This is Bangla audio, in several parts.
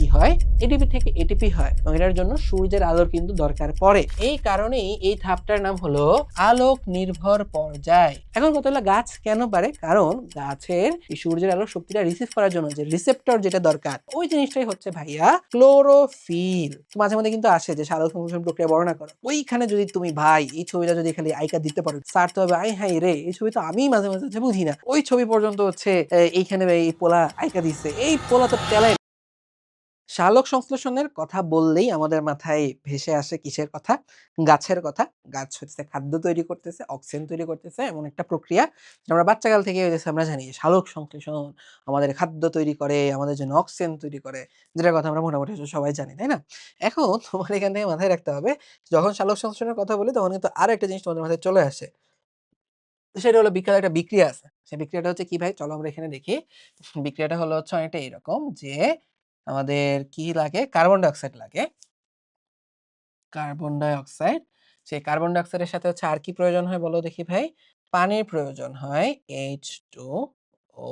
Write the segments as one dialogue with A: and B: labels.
A: কি হয়, এডিপি থেকে এটিপি হয় এবং এটার জন্য সূর্যের আলোর কিন্তু দরকার পড়ে। এই কারণেই এই ধাপটার নাম হলো আলোক নির্ভর পর্যায়। এখন কথা হলো গাছ কেন পারে, কারণ গাছের এই সূর্যের আলোর শক্তিটা রিসিভ করার জন্য যে রিসেপ্টর যেটা দরকার ওই জিনিসটাই হচ্ছে ভাইয়া ক্লোরোফিল। মাঝে মধ্যে কিন্তু আসে যে সালোক সংশ্লেষণ প্রক্রিয়া বর্ণনা করো, ওইখানে যদি তুমি ভাই এই ছবিটা যদি খালি আইকা দিতে পারো স্যার তো হবে আই হাই রে, এই ছবি তো আমি মাঝে মাঝে বুঝি না, ওই ছবি পর্যন্ত হচ্ছে এইখানে এই পোলা আইকা দিচ্ছে, এই পোলা তো তেলাই। সালোক সংশ্লেষণের কথা বললেই আমাদের মাথায় ভেসে আসে কিসের কথা, গাছের কথা। গাছ হচ্ছে খাদ্য তৈরি করতেছে, অক্সিজেন তৈরি করতেছে, এমন একটা প্রক্রিয়া আমরা বাচ্চাকাল থেকে হইতেছে আমরা জানি সালোক সংশ্লেষণ আমাদের খাদ্য তৈরি করে, আমাদের জন্য অক্সিজেন তৈরি করে, যেটার কথা আমরা মোটামুটি সবাই জানি, তাই না? এখন তোমার এখান থেকে মাথায় রাখতে হবে যখন সালোক সংশ্লেষণের কথা বলি তখন কিন্তু আরো একটা জিনিস তোমাদের মাথায় চলে আসে, সেটা হলো বিক্রিয়ার একটা বিক্রিয়া আছে। সেই বিক্রিয়াটা হচ্ছে কি ভাই, চলো আমরা এখানে দেখি। বিক্রিয়াটা হলো হচ্ছে অনেকটা এরকম যে আমাদের কি লাগে, কার্বন ডাই অক্সাইড লাগে। কার্বন ডাই অক্সাইড, সেই কার্বন ডাই অক্সাইডের সাথে হচ্ছে আর কি প্রয়োজন হয় বলো দেখি ভাই, পানির প্রয়োজন হয় H2O,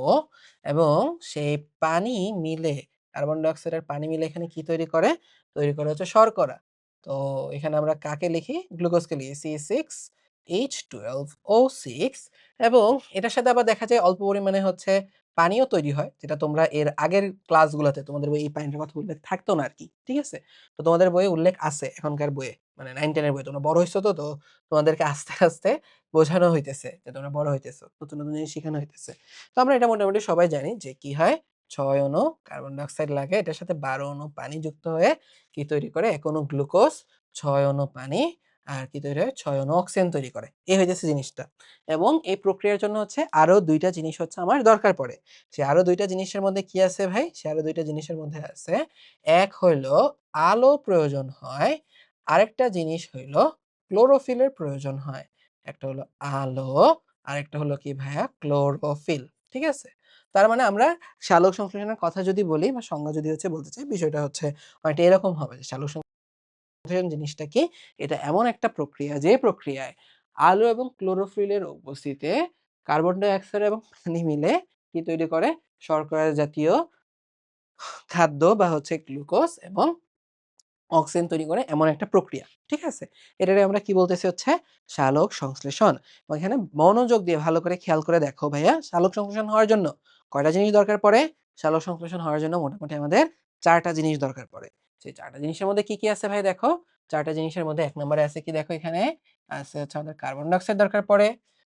A: এবং সেই পানি মিলে, কার্বন ডাই অক্সাইড আর পানি মিলে এখানে কি তৈরি করে, তৈরি করে হচ্ছে শর্করা। তো এখানে আমরা কাকে লিখি, গ্লুকোজকে লিখি C6H12O6, এবং এটার সাথে আবার দেখা যায় অল্প পরিমাণে হচ্ছে পানিও তৈরি হয়, যেটা তোমরা এর আগের ক্লাসগুলোতে তোমাদের বই এই পানিটার কথা উল্লেখ থাকতো না আরকি। ঠিক আছে? তো তোমাদের বইয়ে উল্লেখ আছে এখনকার বইয়ে, মানে 9-10 এর বইয়ে। তোমরা বড় হইছো তো তোমাদেরকে আস্তে, আস্তে বোঝানো হইতেছে যে তোমরা বড় হইতেছো। নতুন, নতুন জিনিস শিখানো হইতেছে। তো আমরা এটা মোটামুটি সবাই জানি যে কি হয়, ৬ অণু কার্বন ডাই অক্সাইড লাগে। এটার সাথে ১২ অণু পানি যুক্ত হয়ে কি তৈরি করে? ১ অণু গ্লুকোজ, ৬ অণু পানি, আর কি তৈরি হয়? ৬ অণু অক্সিজেন তৈরি করে। এই হইতেছে জিনিসটা। এবং এই প্রক্রিয়ার জন্য হচ্ছে আরো ২ টা জিনিস হচ্ছে আমার দরকার পড়ে। সে আরো ২ টা জিনিসের মধ্যে কি আছে ভাই? সে আরো ২ টা জিনিসের মধ্যে আছে, এক হইলো আলো প্রয়োজন হয়, আরেকটা জিনিস হইল ক্লোরোফিলের প্রয়োজন হয়। একটা হলো আলো, আরেকটা হলো কি ভাইয়া, ক্লোরোফিল। ঠিক আছে? তার মানে আমরা সালোক সংশ্লেষণের কথা যদি বলি বা সংজ্ঞা যদি হচ্ছে বলতে চাই, বিষয়টা হচ্ছে অনেকটা এরকম হবে যে সালোক সংশ্লেষণ জিনিসটা কি? এটা এমন একটা প্রক্রিয়া যে প্রক্রিয়ায় আলো এবং ক্লোরোফিলের উপস্থিতিতে কার্বন ডাই অক্সাইড এবং পানি মিলে কি তৈরি করে? শর্করা জাতীয় খাদ্য বা হচ্ছে গ্লুকোজ এবং অক্সিজেন তৈরি করে এমন একটা প্রক্রিয়া। ঠিক আছে? এটারে আমরা কি বলতেছি হচ্ছে সালোক সংশ্লেষণ। এবং এখানে মনোযোগ দিয়ে ভালো করে খেয়াল করে দেখো ভাইয়া, সালোক সংশ্লেষণ হওয়ার জন্য কয়টা জিনিস দরকার পড়ে? সালোক সংশ্লেষণ হওয়ার জন্য মোটামুটি আমাদের ৪ টা জিনিস দরকার পড়ে। সেই ৪ টা জিনিসের মধ্যে কি, কি আছে ভাই দেখো? ৪ টা জিনিসের মধ্যে ১ নম্বরে আছে কি দেখো এখানে? আছে হচ্ছে আমাদের কার্বন ডাই অক্সাইড দরকার পড়ে।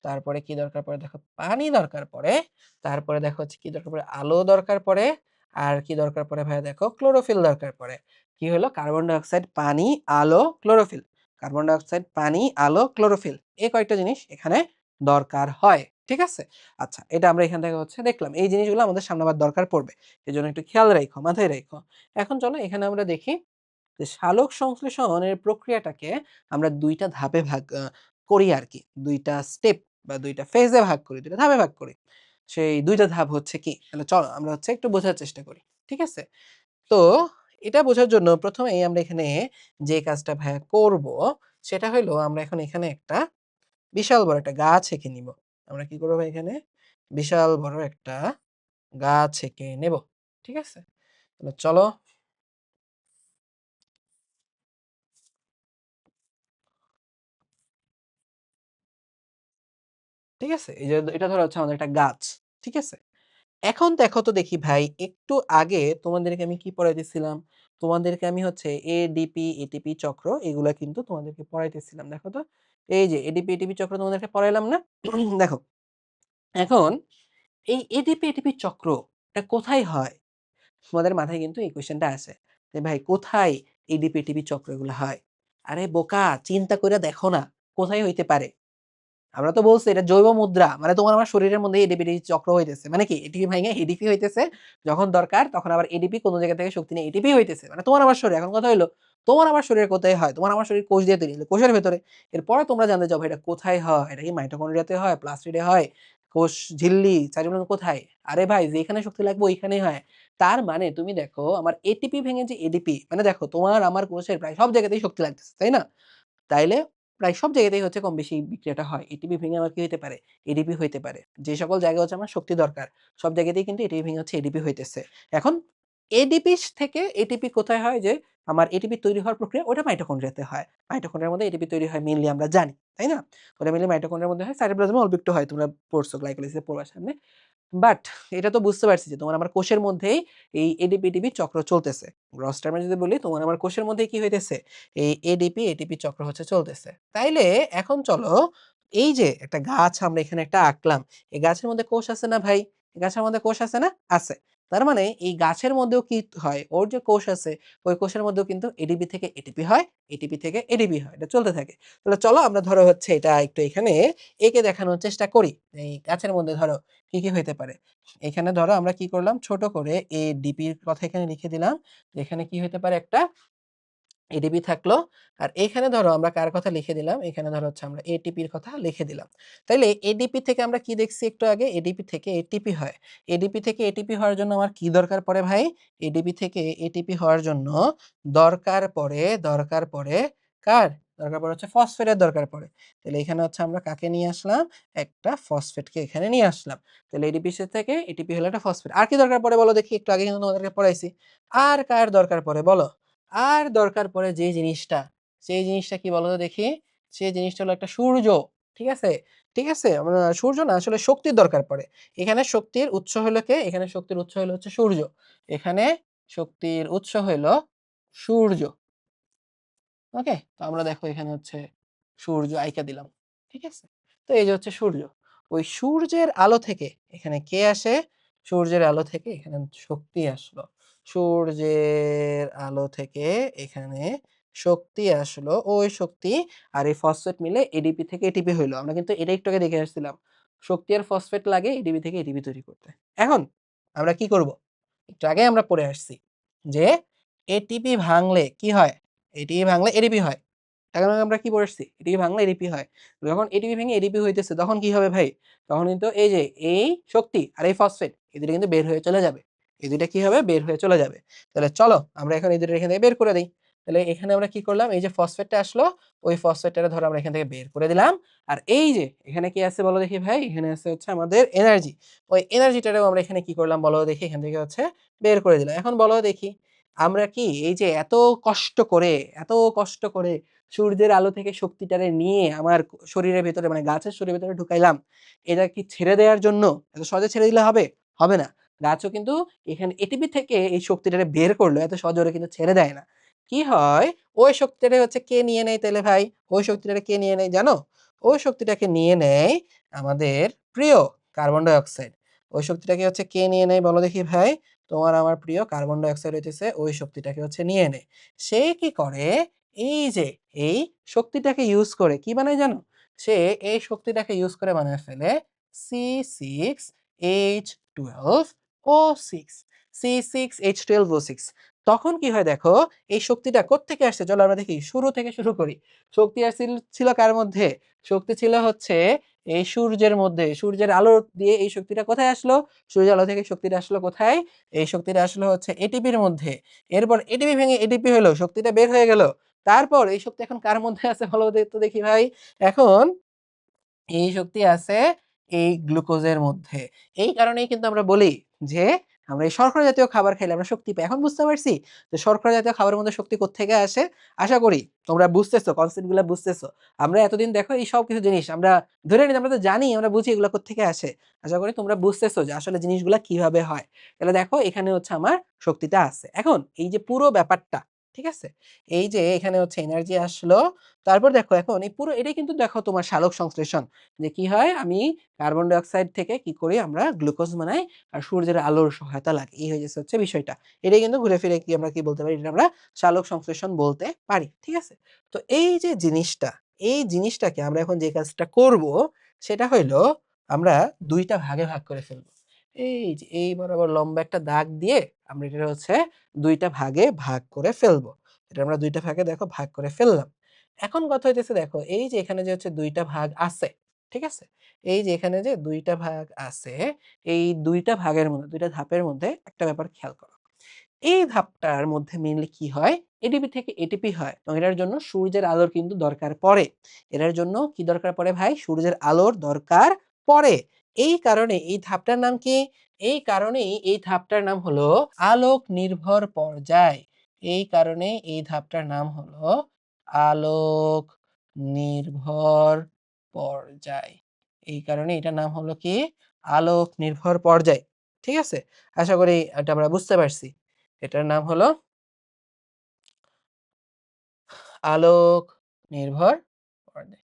A: তারপরে কি দরকার পড়ে দেখো? পানি দরকার পড়ে। তারপরে দেখো হচ্ছে কি দরকার পড়ে? আলো দরকার পড়ে। আর কি দরকার পড়ে ভাইয়া দেখো? ক্লোরোফিল দরকার পড়ে। কি হলো? কার্বন ডাই অক্সাইড, পানি, আলো, ক্লোরোফিল। কার্বন ডাই অক্সাইড, পানি, আলো, ক্লোরোফিল। এই কয়েকটা জিনিস এখানে দরকার হয়। ঠিক আছে? আচ্ছা, এটা আমরা এখান থেকে হচ্ছে দেখলাম। এই জিনিসগুলো আমাদের সামনে আবার দরকার পড়বে। এজন্য একটু খেয়াল রাইখো, মাথায় রাইখো। এখন চলো এখানে আমরা দেখি যে সালোক সংশ্লেষণের প্রক্রিয়াটাকে আমরা ২ টা ধাপে ভাগ করি আরকি। ২ টা স্টেপ বা ২ টা ফেজে ভাগ করি, ২ টা ধাপে ভাগ করি। সেই ২ টা ধাপ হচ্ছে কি? তাহলে চলো আমরা হচ্ছে একটু বোঝার চেষ্টা করি। ঠিক আছে? তো এটা বোঝার জন্য ১ম এই আমরা এখানে যে কাজটা ভাইয়া করব, সেটা হইলো আমরা এখন এখানে একটা বিশাল বড় একটা গাছ এঁকে নিব। আমরা কি করব ভাই এখানে? বিশাল বড় একটা গাছ এঁকে নেব। ঠিক আছে? তাহলে চলো। ঠিক আছে? এই যে এটা ধরো হচ্ছে আমাদের একটা গাছ। ঠিক আছে? এখন দেখো তো দেখি ভাই, একটু আগে তোমাদেরকে আমি কি পড়াইতেছিলাম? তোমাদেরকে আমি হচ্ছে এডিপি, এটিপি চক্র এগুলা কিন্তু তোমাদেরকে পড়াইতেছিলাম। দেখো তো। এই যে এডিপি, এটিপি চক্র তোমাদেরকে পড়াইলাম না? দেখো, এখন এই এডিপি, এটিপি চক্র এটা কোথায় হয়? তোমাদের মাথায় কিন্তু এই কোয়েশ্চেনটা আসে। যে ভাই কোথায় এডিপি, এটিপি চক্র এগুলা হয়? আরে বোকা, চিন্তা কইরা দেখো না, কোথায় হইতে পারে? আমরা তো বলছি এটা জৈব মুদ্রা। মানে তোমার আমার শরীরের মধ্যে এডিপি চক্র হইতেছে। মানে কি? এটিপি ভাইঙা এডিপি হইতেছে। যখন দরকার তখন আবার এডিপি কোন জায়গা থেকে শক্তি নিয়ে এটিপি হইতেছে। মানে তোমার আমার শরীর। এখন কথা হইলো তোমার আমার শরীরে কোথায় হয়? তোমার আমার শরীর কোষ দিয়ে তৈরি। কোষের ভেতরে। এরপরে তোমরা জানতে চাও ভাই এটা কোথায় হয়? এটা কি মাইটোকন্ড্রিয়াতে হয়? প্লাস্টিডে হয়? কোষ ঝিল্লি, সাইটোপ্লাজম কোথায়? আরে ভাই যেখানে শক্তি লাগবে ওইখানেই হয়। তার মানে তুমি দেখো আমার এটিপি ভেঙে যে এডিপি, মানে দেখো তোমার আমার কোষের প্রায় সব জায়গাতেই শক্তি লাগতেছে। তাই না? তাইলে প্রায় সব জায়গাতেই হচ্ছে কম বেশি এই বিক্রিয়াটা হয়। এটিপি ভেঙে আবার কি হইতে পারে? এডিপি হইতে পারে। যে সকল জায়গায় হচ্ছে আমার শক্তি দরকার, সব জায়গাতেই কিন্তু এটিপি ভেঙে হচ্ছে এডিপি হইতেছে। এখন এডিপি থেকে এটিপি কোথায় হয় যে আমার এটিপি তৈরি হওয়ার প্রক্রিয়া ওটা মাইটোকন্ড্রিয়াতে হয়। মাইটোকন্ড্রিয়ার মধ্যে এটিপি তৈরি হয় মেইনলি আমরা জানি, তাই না? ওটা মেইনলি মাইটোকন্ড্রিয়ার মধ্যে হয়, সাইটোপ্লাজমে অল্প একটু হয়। তোমরা পড়ছো গ্লাইকোলাইসিসে পড়বা সামনে। বাট এটা তো বুঝতে পারছি যে তোমার আমার কোষের মধ্যেই এই এডিপি এটিপি চক্র চলতেছে। গ্রস টার্মে যদি বলি তোমার আমার কোষের মধ্যেই কি হইতেছে? এই এডিপি এটিপি চক্র হচ্ছে চলতেছে। তাইলে এখন চলো এই যে একটা গাছ আমরা এখানে একটা আঁকলাম। এই গাছের মধ্যে কোষ আছে না ভাই? এই গাছের মধ্যে কোষ আছে না? আছে। তার মানে এই গাছের মধ্যেও কি হয়? ওর যে কোষ আছে ওই কোষের মধ্যেও কিন্তু এডিপি থেকে এটিপি হয়, এটিপি থেকে এডিপি হয়। এটা চলতে থাকে। তাহলে চলো আমরা ধরো হচ্ছে এটা একটু এখানে এঁকে দেখানোর চেষ্টা করি। এই গাছের মধ্যে ধরো কি, কি হইতে পারে? এখানে ধরো আমরা কি করলাম ছোট করে এডিপি এর কথা এখানে লিখে দিলাম। এখানে কি হইতে পারে একটা এডিপি থাকলো। আর এখানে ধরো আমরা কার কথা লিখে দিলাম? এখানে ধরো হচ্ছে আমরা এটিপির কথা লিখে দিলাম। তাইলে এডিপি থেকে আমরা কি দেখছি একটু আগে? এডিপি থেকে এটিপি হয়। এডিপি থেকে এটিপি হওয়ার জন্য আমার কি দরকার পড়ে ভাই? এডিপি থেকে এটিপি হওয়ার জন্য দরকার পড়ে কার? দরকার পড়ে হচ্ছে ফসফেটের দরকার পড়ে। তাহলে এখানে হচ্ছে আমরা কাকে নিয়ে আসলাম? একটা ফসফেটকে এখানে নিয়ে আসলাম। তাহলে এডিপি থেকে এটিপি হলো একটা ফসফেট। আর কি দরকার পড়ে বলো দেখি? একটু আগে কিন্তু তোমাদেরকে পড়াইছি। আর কার দরকার পড়ে বলো? আর দরকার পড়ে যে জিনিসটা, সেই জিনিসটা কি বলো তো দেখি? সেই জিনিসটা হলো একটা সূর্য। ঠিক আছে? ঠিক আছে? সূর্য না আসলে শক্তির দরকার পড়ে। এখানে শক্তির উৎস হলো কে? এখানে শক্তির উৎস হলো হচ্ছে সূর্য। এখানে শক্তির উৎস হইলো সূর্য। ওকে? তো আমরা দেখো এখানে হচ্ছে সূর্য আইকা দিলাম। ঠিক আছে? তো এই যে হচ্ছে সূর্য। ওই সূর্যের আলো থেকে এখানে কে আসে? সূর্যের আলো থেকে এখানে শক্তি আসলো। সূর্যের আলো থেকে এখানে শক্তি আসলো। ওই শক্তি আর এই ফসফেট মিলে এডিপি থেকে এটিপি হইলো। আমরা কিন্তু এটা একটু আগে দেখে আসছিলাম। শক্তি আর ফসফেট লাগে এডিপি থেকে এটিপি তৈরি করতে। এখন আমরা কি করব? একটু আগে আমরা পড়ে আসছি যে এটিপি ভাঙলে কি হয়? এটিপি ভাঙলে এডিপি হয়। এখন আমরা কি পড়ে আসছি? এটিপি ভাঙলে এডিপি হয়। যখন এটিপি ভেঙে এডিপি হইতেছে তখন কি হবে ভাই? তখন কিন্তু এই যে এই শক্তি আর এই ফসফেট এই ২ টা কিন্তু বের হয়ে চলে যাবে। এই ২ টা কি হবে? বের হয়ে চলে যাবে। তাহলে চলো আমরা এখন এই ২ টা এখান থেকে বের করে দেই। তাহলে এখানে আমরা কি করলাম? এই যে ফসফেটটা আসলো, ওই ফসফেটটা ধরো আমরা এখান থেকে বের করে দিলাম। আর এই যে এখানে কি আছে বলো দেখি ভাই? এখানে আছে হচ্ছে আমাদের এনার্জি। ওই এনার্জিটারেও আমরা এখানে কি করলাম বলো দেখি? এখান থেকে হচ্ছে বের করে দিলাম। এখন বলো দেখি আমরা কি এই যে এত কষ্ট করে সূর্যের আলো থেকে শক্তিটারে নিয়ে আমার শরীরের ভেতরে মানে গাছের শরীরের ভেতরে ঢুকাইলাম। এটা কি ছেড়ে দেওয়ার জন্য এত সহজে ছেড়ে দিলে হবে? হবে না। গাছও কিন্তু এখানে এটিপি থেকে এই শক্তিটারে বের করলো। এত সহজে ওরা কিন্তু ছেড়ে দেয় না। কি হয়? ওই শক্তিটারে হচ্ছে কে নিয়ে নেয় তাইলে ভাই? ওই শক্তিটারে কে নিয়ে নেয় জানো? ওই শক্তিটাকে নিয়ে নেয় আমাদের প্রিয় কার্বন ডাই অক্সাইড। ওই শক্তিটাকে হচ্ছে কে নিয়ে নেয় বলো দেখি ভাই? তোমার আমার প্রিয় কার্বন ডাই অক্সাইড হইতেছে ওই শক্তিটাকে হচ্ছে নিয়ে নেয়। সে কি করে? এই যে এই শক্তিটাকে ইউজ করে কি বানায় জানো? সে এই শক্তিটাকে ইউজ করে বানায় ফেলে C6H12O6 C6H12O6 তখন কি হয় দেখো এই শক্তিটা কোত্থেকে আসছে চলো আমরা দেখি শুরু থেকে শুরু করি। শক্তি ছিল কার মধ্যে? শক্তি ছিল হচ্ছে এই সূর্যের মধ্যে। সূর্যের আলো দিয়ে এই শক্তিটা কোথায় আসলো? সূর্যের আলো থেকে শক্তিটা আসলো কোথায়? এই শক্তিটা আসলো হচ্ছে এটিপির মধ্যে। এরপর এটিপি ভেঙে এটিপি হলো, শক্তিটা বের হয়ে গেল। তারপর এই শক্তি এখন কার মধ্যে আছে বলো তো দেখি ভাই? এখন এই শক্তি আছে এই গ্লুকোজের মধ্যে। এই কারণেই কিন্তু আমরা বলি যে আমরা এই শর্করা জাতীয় খাবার খাইলে আমরা শক্তি পাই। এখন বুঝতে পারছি যে শর্করা জাতীয় খাবারের মধ্যে শক্তি কোত্থেকে আসে? আশা করি তোমরা বুঝতেছো, কনসেপ্ট গুলা বুঝতেছো। আমরা এতদিন দেখো এই সব কিছু জিনিস আমরা ধরে নিই আমরা তো জানি আমরা বুঝি এগুলা কোত্থেকে আসে। আশা করি তোমরা বুঝতেছো যে আসলে জিনিসগুলা কিভাবে হয়। তাহলে দেখো এখানে হচ্ছে আমার শক্তিটা আছে। এখন এই যে পুরো ব্যাপারটা, ঠিক আছে? এই যে এখানে হচ্ছে এনার্জি আসলো। তারপর দেখো এখন এই পুরো এটাই কিন্তু দেখো তোমার সালোক সংশ্লেষণ। যে কি হয় আমি কার্বন ডাই অক্সাইড থেকে কি করি আমরা গ্লুকোজ বানাই আর সূর্যের আলোর সহায়তা লাগে। এই হয়ে হচ্ছে বিষয়টা। এটাই কিন্তু ঘুরে ফিরে কি আমরা কি বলতে পারি? এটা আমরা সালোক সংশ্লেষণ বলতে পারি। ঠিক আছে? তো এই যে জিনিসটা, এই জিনিসটাকে আমরা এখন যে কাজটা করব সেটা হইলো আমরা ২ টা ভাগে ভাগ করে ফেলব। এই যে এই বরাবর লম্বা একটা দাগ দিয়ে আমরা এটা হচ্ছে ২ টা ভাগে ভাগ করে ফেলব। এটা আমরা ২ টা ভাগে দেখো ভাগ করে ফেললাম। এখন কথা হইতেছে দেখো এই যে এখানে যে হচ্ছে ২ টা ভাগ আছে, ঠিক আছে? এই যে এখানে যে ২ টা ভাগ আছে, এই ২ টা ভাগের মধ্যে ২ টা ধাপের মধ্যে একটা ব্যাপার খেয়াল করো। এই ধাপটার মধ্যে মেইনলি কি হয়? এডিপি থেকে এটিপি হয় এবং এটার জন্য সূর্যের আলোর কিন্তু দরকার পড়ে। এটার জন্য কি দরকার পড়ে ভাই? সূর্যের আলোর দরকার পড়ে। এই কারণে এই ধাপটার নাম কি? এই কারণেই এই ধাপটার নাম হলো আলোক নির্ভর পর্যায়। এই কারণে এই ধাপটার নাম হলো আলোক নির্ভর পর্যায়। এই কারণে এটার নাম হলো কি? আলোক নির্ভর পর্যায়। ঠিক আছে? আশা করি এটা আমরা বুঝতে পারছি। এটার নাম হলো আলোক নির্ভর পর্যায়।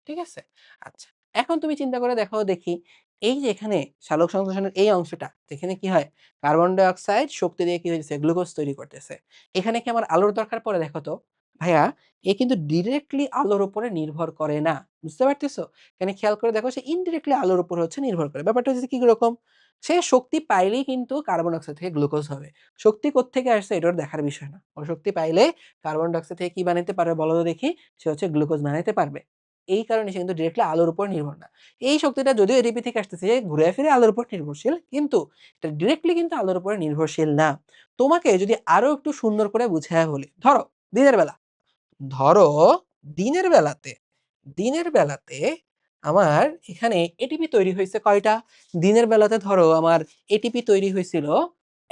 A: ঠিক আছে? আচ্ছা। এখন তুমি চিন্তা করে দেখো দেখি, এই যে এখানে সালোক সংশ্লেষণের এই অংশটা, যেখানে কি হয়? কার্বন ডাই অক্সাইড শক্তি দিয়ে কি হইতেছে? গ্লুকোজ তৈরি করতেছে। এখানে কি আমার আলোর দরকার পড়ে দেখো তো? ভাইয়া, এ কিন্তু ডিরেক্টলি আলোর উপরে নির্ভর করে না। বুঝতে পারতেছো? এখানে খেয়াল করে দেখো সে ইনডিরেক্টলি আলোর উপরে হচ্ছে নির্ভর করে। ব্যাপারটা হচ্ছে কি রকম? সে শক্তি পাইলেই কিন্তু কার্বন ডাই অক্সাইড থেকে গ্লুকোজ হবে। শক্তি কোত্থেকে আসছে এটা ওর দেখার বিষয় না। ও শক্তি পাইলে কার্বন ডাই অক্সাইড থেকে কি বানাইতে পারবে বলো তো দেখি? সে হচ্ছে গ্লুকোজ বানাইতে পারবে। এই কারণে সে কিন্তু ডিরেক্টলি আলোর উপর নির্ভর না। এই শক্তিটা যদিও এডিপি থেকে আসতেছে, ঘুরে ফিরে আলোর উপর নির্ভরশীল। কিন্তু এটা ডিরেক্টলি কিন্তু আলোর উপরে নির্ভরশীল না। তোমাকে যদি আরো একটু সুন্দর করে বুঝাইয়া বলি, ধরো দিনের বেলা, ধরো দিনের বেলাতে, দিনের বেলাতে আমার এখানে এটিপি তৈরি হইছে কয়টা? দিনের বেলাতে ধরো আমার এটিপি তৈরি হইছিল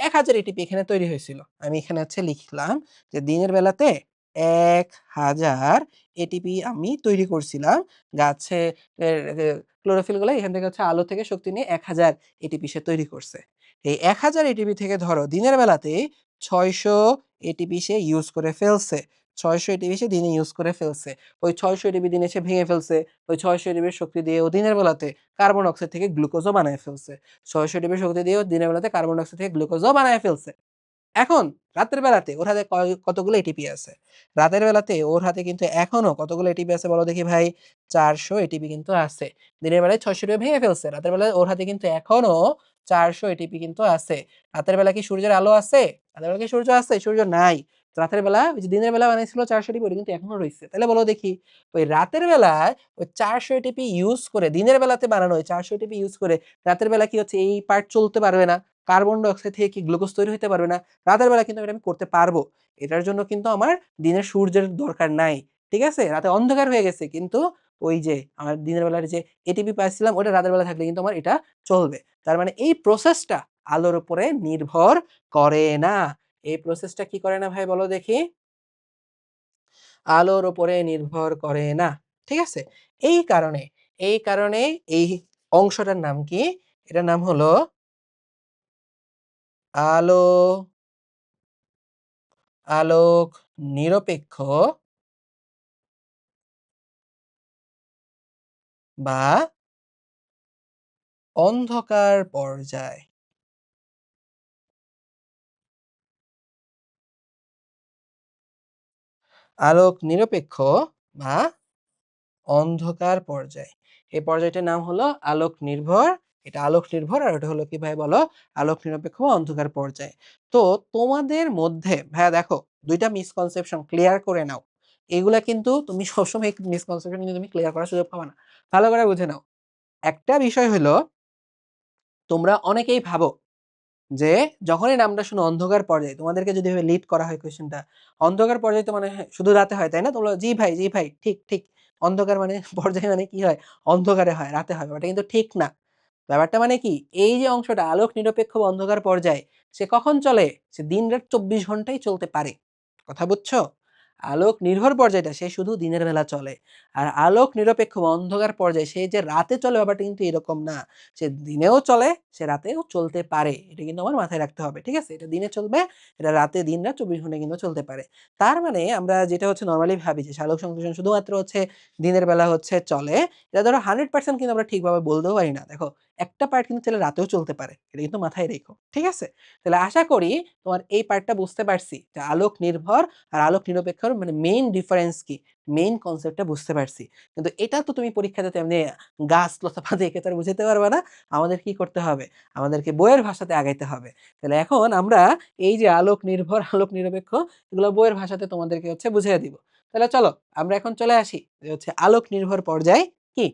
A: ১,০০০ এটিপি এখানে তৈরি হয়েছিল। আমি এখানে হচ্ছে লিখলাম যে দিনের বেলাতে ১,০০০ এটিপি আমি তৈরি করছিলাম। গাছে এর এ ক্লোরোফিল গুলা এখান থেকে হচ্ছে আলো থেকে শক্তি নিয়ে ১,০০০ এটিপি সে তৈরি করছে। এই ১,০০০ এটিপি থেকে ধরো দিনের বেলাতে ৬০০ এটিপি সে ইউজ করে ফেলছে। ৬০০ এটিপি সে দিনে ইউজ করে ফেলছে। ওই ৬০০ এটিপি দিনে সে ভেঙে ফেলছে। ওই ৬০০ এটিপির শক্তি দিয়ে ও দিনের বেলাতে কার্বন অক্সাইড থেকে গ্লুকোজও বানায় ফেলছে। ৬০০ এটিপির শক্তি দিয়ে ও দিনের বেলাতে কার্বন ডাই অক্সাইড থেকে গ্লুকোজও বানায় ফেলছে। এখন রাতের বেলাতে ওর হাতে কতগুলো এটিপি আছে? রাতের বেলাতে ওর হাতে কিন্তু এখনো কতগুলো এটিপি আছে বলো দেখি ভাই? ৪০০ এটিপি কিন্তু আছে। দিনের বেলায় ৬০০ টা ভেঙে ফেলছে। রাতের বেলায় ওর হাতে কিন্তু এখনো ৪০০ এটিপি কিন্তু আছে। রাতের বেলা কি সূর্যের আলো আছে? রাতের বেলা কি সূর্য আছে? সূর্য নাই। রাতের বেলা ওই যে দিনের বেলা বানাইছিল ৪০০ এটিপি ওটা কিন্তু এখনো রইছে। তাহলে বলো দেখি, ওই রাতের বেলায় ওই ৪০০ এটিপি ইউজ করে দিনের বেলাতে বানানো ওই ৪০০ এটিপি ইউজ করে রাতের বেলা কি হচ্ছে এই পার্ট চলতে পারবে না? কার্বন ডাই অক্সাইড থেকে কি গ্লুকোজ তৈরি হইতে পারবে না? রাতের বেলা কিন্তু এটা আমি করতে পারবো। এটার জন্য কিন্তু আমার দিনের সূর্যের দরকার নাই। ঠিক আছে? রাতে অন্ধকার হয়ে গেছে কিন্তু ওই যে আমার দিনের বেলার যে এটিপি পাইছিলাম ওটা রাতের বেলা থাকলে কিন্তু আমার এটা চলবে। তার মানে এই প্রসেসটা আলোর উপরে নির্ভর করে না। এই প্রসেসটা কি করে না ভাই বলো দেখি? আলোর উপরে নির্ভর করে না। ঠিক আছে? এই কারণে, এই কারণে এই অংশটার নাম কি? এটার নাম হলো আলো আলোক নিরপেক্ষ বা অন্ধকার পর্যায়। আলোক নিরপেক্ষ বা অন্ধকার পর্যায়। এই পর্যায়টার নাম হলো আলোক নির্ভর। এটা আলোক নির্ভর আর ওটা হলো কি ভাই বলো? আলোক নিরপেক্ষ বা অন্ধকার পর্যায়। তো তোমাদের মধ্যে ভাইয়া দেখো ২ টা মিসকনসেপশন ক্লিয়ার করে নাও। এগুলা কিন্তু তুমি সবসময় মিসকনসেপশন কিন্তু তুমি ক্লিয়ার করার সুযোগ পাবা না। ভালো করে বুঝে নাও। একটা বিষয় হলো তোমরা অনেকেই ভাবো যে যখনই নামটা শুনো অন্ধকার পর্যায়, তোমাদেরকে যদি এভাবে লিড করা হয় কোয়েশ্চেনটা, অন্ধকার পর্যায় তো মানে শুধু রাতে হয়, তাই না? তোমরা জি ভাই, জি ভাই। ঠিক, ঠিক। অন্ধকার মানে পর্যায় মানে কি হয়? অন্ধকারে হয়, রাতে হয়। ব্যাপারটা কিন্তু ঠিক না। ব্যাপারটা মানে কি? এই যে অংশটা আলোক নিরপেক্ষ বা অন্ধকার পর্যায়, সে কখন চলে? সে দিন-রাত ২৪ ঘন্টাই চলতে পারে। কথা বুঝছো? আলোক নির্ভর পর্যায়টা সে শুধু দিনের বেলা চলে। আর আলোক নিরপেক্ষ বা অন্ধকার পর্যায় সে যে রাতে চলে ব্যাপারটা কিন্তু এরকম না। সে দিনেও চলে, সে রাতেও চলতে পারে। এটা কিন্তু আমার মাথায় রাখতে হবে। ঠিক আছে? এটা দিনে চলবে, এটা রাতে দিন-রাত ২৪ ঘন্টা কিন্তু চলতে পারে। তার মানে আমরা যেটা হচ্ছে নরমালি ভাবি যে সালোক সংশ্লেষণ শুধুমাত্র হচ্ছে দিনের বেলা হচ্ছে চলে। এটা ধরো 100% কিন্তু আমরা ঠিকভাবে বলতেও পারি না। দেখো একটা পার্ট কিন্তু চাইলে রাতেও চলতে পারে। এটা কিন্তু মাথায় রেখো। ঠিক আছে? তাহলে আশা করি তোমার এই পার্টটা বুঝতে পারছি যে আলোক নির্ভর আর আলোক নিরপেক্ষর মানে মেইন ডিফারেন্স কি? মেইন কনসেপ্টটা বুঝতে পারছি। কিন্তু এটা তো তুমি পরীক্ষাতে তেমনি গাছ লতাপাতা দেখে তো আর বুঝাইতে পারবা না। আমাদের কি করতে হবে? আমাদেরকে বইয়ের ভাষাতে আগাইতে হবে। তাহলে এখন আমরা এই যে আলোক নির্ভর, আলোক নিরপেক্ষ এগুলো বইয়ের ভাষাতে তোমাদেরকে হচ্ছে বুঝাইয়া দিব। তাহলে চলো আমরা এখন চলে আসি যে হচ্ছে আলোক নির্ভর পর্যায় কি?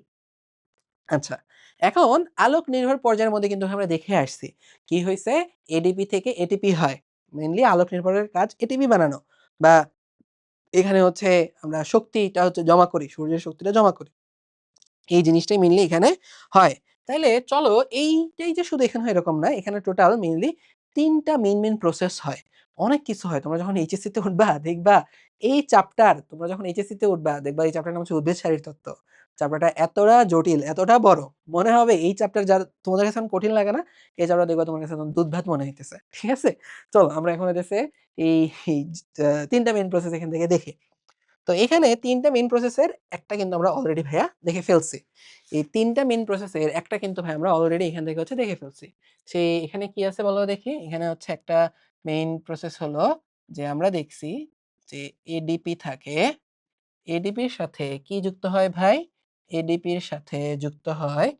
A: আচ্ছা। এখন আলোক নির্ভর পর্যায়ের মধ্যে কিন্তু আমরা দেখে আসছি। কি হইছে? এডিপি থেকে এটিপি হয়। মেইনলি আলোক নির্ভরের কাজ এটিপি বানানো বা এখানে হচ্ছে আমরা শক্তিটা হচ্ছে জমা করি, সূর্যের শক্তিটা জমা করি। এই জিনিসটাই মেইনলি এখানে হয়। তাইলে চলো এইটাই যে শুধু এখানে হয় এরকম না। এখানে টোটাল মেইনলি ৩ টা মেইন প্রসেস হয়। অনেক কিছু হয়। তোমরা যখন এইচএসসি তে উঠবা দেখবা এই চ্যাপ্টার তোমরা যখন এইচএসসি তে উঠবা দেখবা এই চ্যাপ্টারটার নাম হচ্ছে উদ্ভিদ শারীরতত্ত্ব। চ্যাপ্টারটা এতটা জটিল, এতটা বড়। মনে হবে এই চ্যাপ্টার তোমাদের কাছে এখন কঠিন লাগে না? এই চ্যাপ্টার দেখবা তোমার কাছে একদম দুধ ভাত মনে হইতেছে। ঠিক আছে? চলো আমরা এখন হইতেছে এই এই ৩ টা মেইন প্রসেস এখান থেকে দেখি। তো এখানে ৩ টা মেইন প্রসেসের একটা কিন্তু আমরা অলরেডি ভাইয়া দেখে ফেলছি। এই ৩ টা মেইন প্রসেসের একটা কিন্তু ভাই আমরা অলরেডি এখান থেকে হচ্ছে দেখে ফেলছি। সেই এখানে কি আছে বলো দেখি? এখানে হচ্ছে একটা মেইন প্রসেস হলো যে আমরা দেখছি যে এডিপি থাকে। এডিপির সাথে কি যুক্ত হয় ভাই? এডিপির সাথে যুক্ত হয়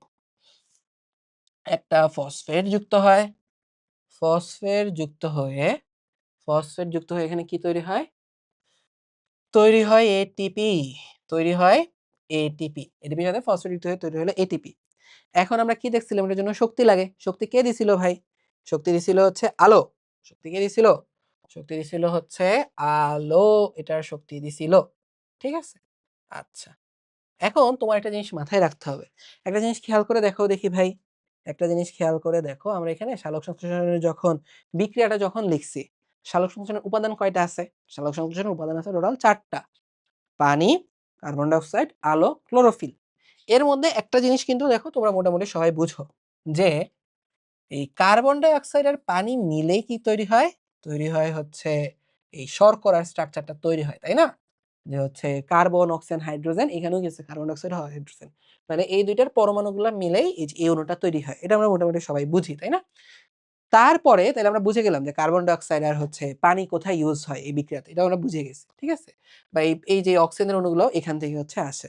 A: একটা ফসফেট যুক্ত হয়। ফসফেট যুক্ত হয়ে ফসফেট যুক্ত হয়ে এখানে কি তৈরি হয়? তৈরি হয় এটিপি। তৈরি হয় এটিপি। এটিপির সাথে ফসফেট যুক্ত হয়ে তৈরি হলো এটিপি। এখন আমরা কি দেখছিলাম এটার জন্য শক্তি লাগে। শক্তি কে দিছিল ভাই? শক্তি দিছিল হচ্ছে আলো। শক্তি কে দিছিল? শক্তি দিছিল হচ্ছে আলো এটার শক্তি দিছিল। ঠিক আছে? আচ্ছা। এখন তোমার একটা জিনিস মাথায় রাখতে হবে। একটা জিনিস খেয়াল করে দেখো দেখি ভাই। একটা জিনিস খেয়াল করে দেখো আমরা এখানে সালোক সংশ্লেষণের যখন বিক্রিয়াটা যখন লিখছি, সালোক সংশ্লেষণের উপাদান কয়টা আছে? সালোক সংশ্লেষণের উপাদান আছে টোটাল ৪ টা। পানি, কার্বন ডাই অক্সাইড, আলো, ক্লোরোফিল। এর মধ্যে একটা জিনিস কিন্তু দেখো তোমরা মোটামুটি সবাই বুঝো যে এই কার্বন ডাই অক্সাইড আর পানি মিলেই কি তৈরি হয়? তৈরি হয় হচ্ছে এই শর্করার স্ট্রাকচারটা তৈরি হয়, তাই না? যে হচ্ছে কার্বন, অক্সিজেন, হাইড্রোজেন এখানেও গেছে কার্বন ডাই অক্সাইড, হাইড্রোজেন। মানে এই দুইটার পরমাণুগুলা মিলেই এই যে এই অণুটা তৈরি হয়। এটা আমরা মোটামুটি সবাই বুঝি, তাই না? তারপরে তাইলে আমরা বুঝে গেলাম যে কার্বন ডাই অক্সাইড আর হচ্ছে পানি কোথায় ইউজ হয় এই বিক্রিয়াতে। এটাও আমরা বুঝে গেছি। ঠিক আছে? বা এই যে অক্সিজেনের অণুগুলো এখান থেকে হচ্ছে আসে।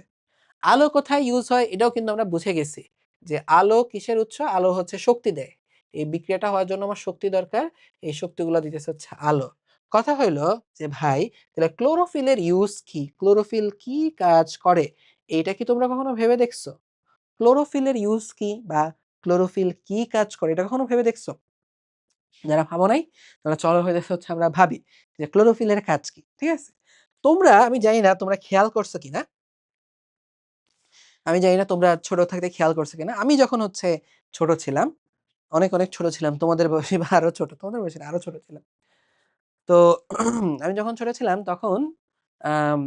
A: আলো কোথায় ইউজ হয় এটাও কিন্তু আমরা বুঝে গেছি। যে আলো কিসের উৎস? আলো হচ্ছে শক্তি দেয়। এই বিক্রিয়াটা হওয়ার জন্য আমার শক্তি দরকার। এই শক্তিগুলা দিতেছে হচ্ছে আলো। কথা হইলো যে ভাই তাহলে ক্লোরোফিলের ইউজ কি? ক্লোরোফিল কি কাজ করে? এইটা কি তোমরা কখনো ভেবে দেখছো? ক্লোরোফিলের ইউজ কি? বা ক্লোরোফিল কি কাজ করে? এটা কখনো ভেবে দেখছো? যারা ভাবো নাই তারা চলো হইতেছে হচ্ছে আমরা ভাবি যে ক্লোরোফিলের কাজ কি? ঠিক আছে? তোমরা আমি জানি না তোমরা খেয়াল করছো কিনা আমি জানি না তোমরা ছোট থাকতে খেয়াল করছো কিনা? আমি যখন হচ্ছে ছোট ছিলাম, অনেক ছোট ছিলাম। তোমাদের বয়সী বা আরো ছোট। তোমাদের বয়সী না আরো ছোট ছিলাম। তো আমি যখন ছোট ছিলাম তখন আম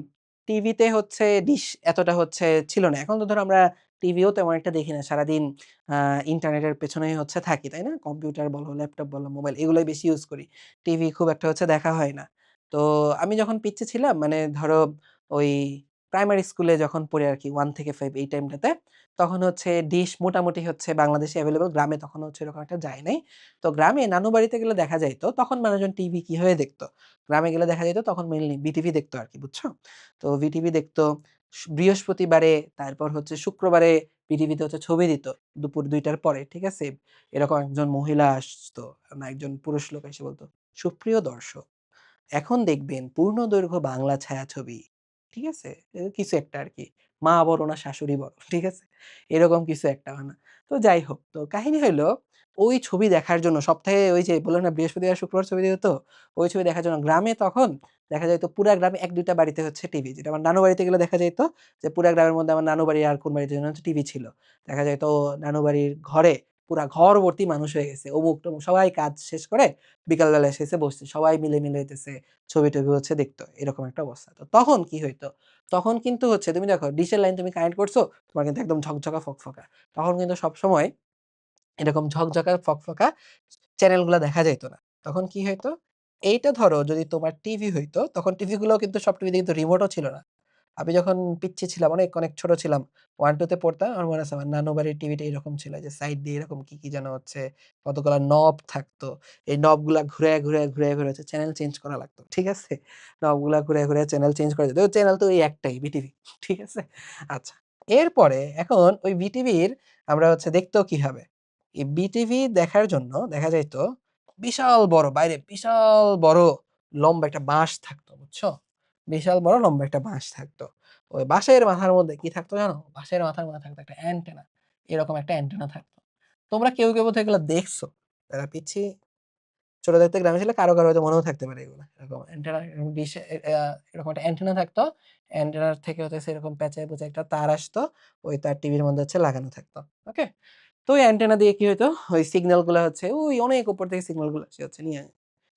A: টিভিতে হচ্ছে ডিশ এতটা হচ্ছে ছিল না। এখন তো ধরো আমরা টিভিও তেমন একটা দেখি না। সারাদিন আ ইন্টারনেটের পেছনেই হচ্ছে থাকি, তাই না? কম্পিউটার বলো, ল্যাপটপ বলো, মোবাইল এগুলোই বেশি ইউজ করি। টিভি খুব একটা হচ্ছে দেখা হয় না। তো আমি যখন পিচ্চি ছিলাম মানে ধরো ওই প্রাইমারি স্কুলে যখন পড়ি আরকি 1 থেকে 5 এই টাইমটাতে, তখন হচ্ছে ডিশ মোটামুটি হচ্ছে বাংলাদেশে এভেইলেবল। গ্রামে তখন হচ্ছে এরকম একটা যায় নাই। তো গ্রামে নানু বাড়িতে গেলে দেখা যাইত, তখন মানুষজন টিভি কিভাবে দেখতো? গ্রামে গেলে দেখা যেত তখন মেইনলি বিটিভি দেখতো আরকি, বুঝছো? তো বিটিভি দেখতো বৃহস্পতিবারে, তারপর হচ্ছে শুক্রবারে বিটিভিতে হচ্ছে ছবি দিত দুপুর ২ টার পরে, ঠিক আছে? এরকম একজন মহিলা আসতো, না একজন পুরুষ লোক এসে বলত, "সুপ্রিয় দর্শক" এখন দেখবেন পূর্ণদৈর্ঘ্য বাংলা ছায়াছবি। ঠিক আছে? কিছু একটা আরকি। মা বড় না শাশুড়ি বড়। ঠিক আছে? এরকম কিছু একটা বানা। তো যাই হোক। তো কাহিনী হইলো ওই ছবি দেখার জন্য সপ্তাহে ওই যে বললাম না বৃহস্পতিবার, শুক্রবার ছবি দিত। ওই ছবি দেখার জন্য গ্রামে তখন দেখা যাইত পুরা গ্রামে ১-২ টা বাড়িতে হচ্ছে টিভি। যেটা আমার নানু বাড়িতে গেলে দেখা যাইত যে পুরা গ্রামের মধ্যে আমার নানু বাড়ি আর কোন বাড়িতে যেন হচ্ছে টিভি ছিল। দেখা যাইত নানু বাড়ির ঘরে পুরা ঘর ভর্তি মানুষ হয়ে গেছে। অমুক-টমুক সবাই কাজ শেষ করে বিকাল বেলা এসে বসছে। সবাই মিলে হইতেছে ছবি-টবি হচ্ছে দেখতো। এরকম একটা অবস্থা। তো তখন কি হইতো? তখন কিন্তু হচ্ছে তুমি দেখো ডিশের লাইন তুমি কানেক্ট করছো, তোমার কিন্তু একদম ঝকঝকা ফকফকা। তখন কিন্তু সবসময় এরকম ঝকঝকা ফকফকা চ্যানেলগুলা দেখা যাইত না। তখন কি হইতো? এইটা ধরো যদি তোমার টিভি হইতো, তখন টিভি গুলোও কিন্তু সব টিভিতে কিন্তু রিমোটও ছিল না। আমি যখন পিচ্চি ছিলাম, অনেক ছোট ছিলাম। 1-2 তে পড়তাম। আমার মনে আছে আমার নানু বাড়ির টিভিটা এরকম ছিল যে সাইড দিয়ে এরকম কি যেন হচ্ছে কতগুলা নব থাকতো। এই নবগুলা ঘুরায়ে হচ্ছে চ্যানেল চেঞ্জ করা লাগতো। ঠিক আছে? নবগুলা ঘুরায়ে চ্যানেল চেঞ্জ করা যেত। ওই চ্যানেল তো ওই একটাই বিটিভি। ঠিক আছে? আচ্ছা। এরপরে এখন ওই বিটিভির আমরা হচ্ছে দেখতেও কি হবে? এই বিটিভি দেখার জন্য দেখা যাইত বিশাল বড় বাইরে বিশাল বড় লম্বা একটা বাঁশ থাকতো, বুঝছো? বিশাল বড় লম্বা একটা বাঁশ থাকতো। ওই বাঁশের মাথার মধ্যে কি থাকতো জানো? বাঁশের মাথার মধ্যে থাকতো একটা অ্যান্টেনা। এরকম একটা অ্যান্টেনা থাকতো। তোমরা কেউ বোধহয় এগুলো দেখছো। যারা পিচ্চি ছোট থাকতে গ্রামে ছিল কারো হয়তো মনেও থাকতে পারে এগুলো। এরকম অ্যান্টেনা এরকম ডিশে এরকম একটা অ্যান্টেনা থাকতো। অ্যান্টেনার থেকে হচ্ছে এরকম প্যাঁচায় একটা তার আসতো। ওই তার টিভির মধ্যে হচ্ছে লাগানো থাকতো। ওকে? তো ওই অ্যান্টেনা দিয়ে কি হইতো? ওই সিগন্যাল গুলা হচ্ছে ওই অনেক উপর থেকে সিগন্যাল গুলা সে হচ্ছে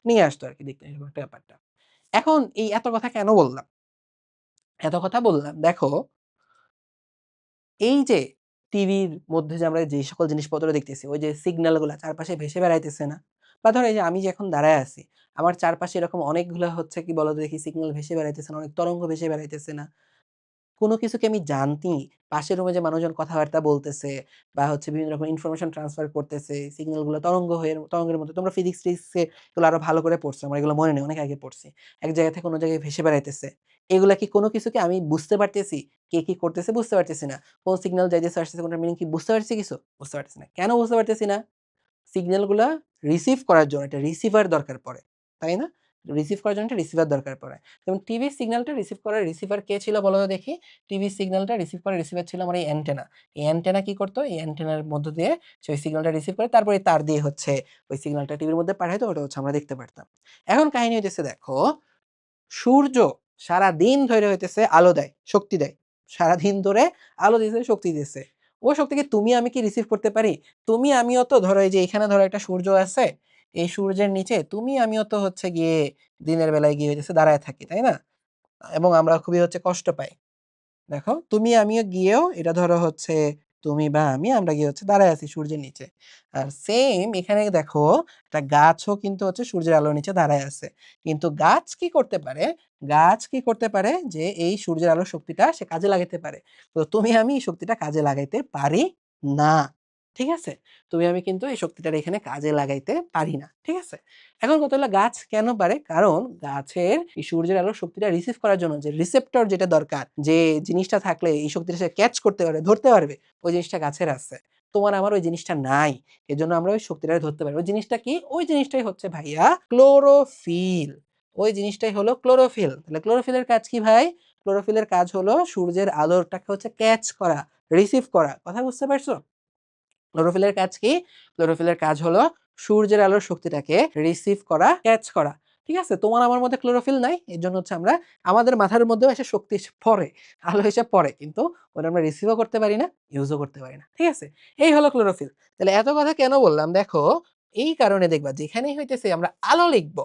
A: নিয়ে আসতো আরকি দেখতে এরকম একটা ব্যাপারটা। এখন এই এত কথা কেন বললাম? এত কথা বললাম দেখো, এই যে টিভির মধ্যে যে আমরা যে সকল জিনিসপত্র দেখতেছি, ওই যে সিগন্যাল গুলা চারপাশে ভেসে বেড়াইতেছে না? বা ধরো এই যে আমি যে এখন দাঁড়ায় আছি, আমার চারপাশে এরকম অনেকগুলা হচ্ছে কি বলো তো দেখি সিগন্যাল ভেসে বেড়াইতেছে না? অনেক তরঙ্গ ভেসে বেড়াইতেছে না? কোনো কিছু কি আমি জানতি? পাশের রুমে যে মানুষজন কথাবার্তা বলতেছে বা হচ্ছে বিভিন্ন রকম ইনফরমেশন ট্রান্সফার করতেছে, সিগন্যাল গুলো তরঙ্গ হয়ে তরঙ্গের মতো তোমরা ফিজিক্স-টিজিক্সে এগুলো আরো ভালো করে পড়ছো। আমার এগুলো মনে নেই, অনেক আগে পড়ছি। এক জায়গা থেকে অন্য জায়গায় ভেসে বেড়াইতেছে। এগুলা কি কোনো কিছু কি আমি বুঝতে পারতেছি? কে কি করতেছে বুঝতে পারতেছি না। কোন সিগন্যাল যাইতেছে আসতেছে কোনটার মিনিং কি বুঝতে পারতেছি কিছু? বুঝতে পারতেছি না। কেন বুঝতে পারতেছি না? সিগন্যাল গুলা রিসিভ করার জন্য একটা রিসিভার দরকার পড়ে। তাই না? রিসিভ করার জন্য একটা রিসিভার দরকার পড়ে। যেমন টিভির সিগন্যালটা রিসিভ করার রিসিভার কে ছিল বলো তো দেখি? টিভির সিগন্যালটা রিসিভ করার রিসিভার ছিল আমার এই অ্যান্টেনা। এই অ্যান্টেনা কি করত? এই অ্যান্টেনার মধ্য দিয়ে সে ওই সিগন্যালটা রিসিভ করে তারপরে তার দিয়ে হচ্ছে ওই সিগন্যালটা টিভির মধ্যে পাঠাইতো ওটা হচ্ছে আমরা দেখতে পারতাম। এখন কাহিনী হইতেছে দেখো সূর্য সারাদিন ধইরে হইতেছে আলো দেয়, শক্তি দেয়। সারাদিন ধরে আলো দিতেছে, শক্তি দিতেছে। ওই শক্তি কি তুমি আমি কি রিসিভ করতে পারি? তুমি আমিও তো ধরো এই যে এখানে ধরো একটা সূর্য আছে। এই সূর্যের নিচে তুমি আমিও তো হচ্ছে গিয়ে দিনের বেলায় গিয়ে হইতেছে দাঁড়ায় থাকি, তাই না? এবং আমরা খুবই হচ্ছে কষ্ট পাই। দেখো, তুমি আমিও গিয়েও এটা ধরো হচ্ছে তুমি বা আমি আমরা গিয়ে হচ্ছে দাঁড়ায় আছি সূর্যের নিচে। আর সেইম এখানে দেখো একটা গাছও কিন্তু হচ্ছে সূর্যের আলোর নিচে দাঁড়ায় আছে। কিন্তু গাছ কি করতে পারে? গাছ কি করতে পারে? যে এই সূর্যের আলোর শক্তিটা সে কাজে লাগাইতে পারে। তো তুমি আমি এই শক্তিটা কাজে লাগাইতে পারি না। ঠিক আছে? তুমি আমি কিন্তু এই শক্তিটার এখানে কাজে লাগাইতে পারি না। ঠিক আছে? এখন কথা হলো গাছ কেন পারে? কারণ গাছের এই সূর্যের আলোর শক্তিটা রিসিভ করার জন্য যে রিসেপ্টর যেটা দরকার, যে জিনিসটা থাকলে এই শক্তিটা সে ক্যাচ করতে পারবে, ধরতে পারবে, ওই জিনিসটা গাছের আছে। তোমার আমার ওই জিনিসটা নাই। এজন্য আমরা ওই শক্তিটারে ধরতে পারি। ওই জিনিসটা কি? ওই জিনিসটাই হচ্ছে ভাইয়া ক্লোরোফিল। ওই জিনিসটাই হলো ক্লোরোফিল। তাহলে ক্লোরোফিলের কাজ কি ভাই? ক্লোরোফিলের কাজ হলো সূর্যের আলোটাকে হচ্ছে ক্যাচ করা, রিসিভ করা। কথা বুঝতে পারছো? ক্লোরোফিলের কাজ কি? ক্লোরোফিলের কাজ হলো সূর্যের আলোর শক্তিটাকে রিসিভ করা, ক্যাচ করা। ঠিক আছে? তোমার আমার মধ্যে ক্লোরোফিল নাই। এজন্য হচ্ছে আমরা আমাদের মাথার মধ্যেও এসে শক্তি এসে পড়ে। আলো এসে পড়ে। কিন্তু ওটা আমরা রিসিভও করতে পারি না, ইউজও করতে পারি না। ঠিক আছে? এই হলো ক্লোরোফিল। তাহলে এত কথা কেন বললাম? দেখো, এই কারণে দেখবা যেখানেই হইতেছে আমরা আলো লিখব,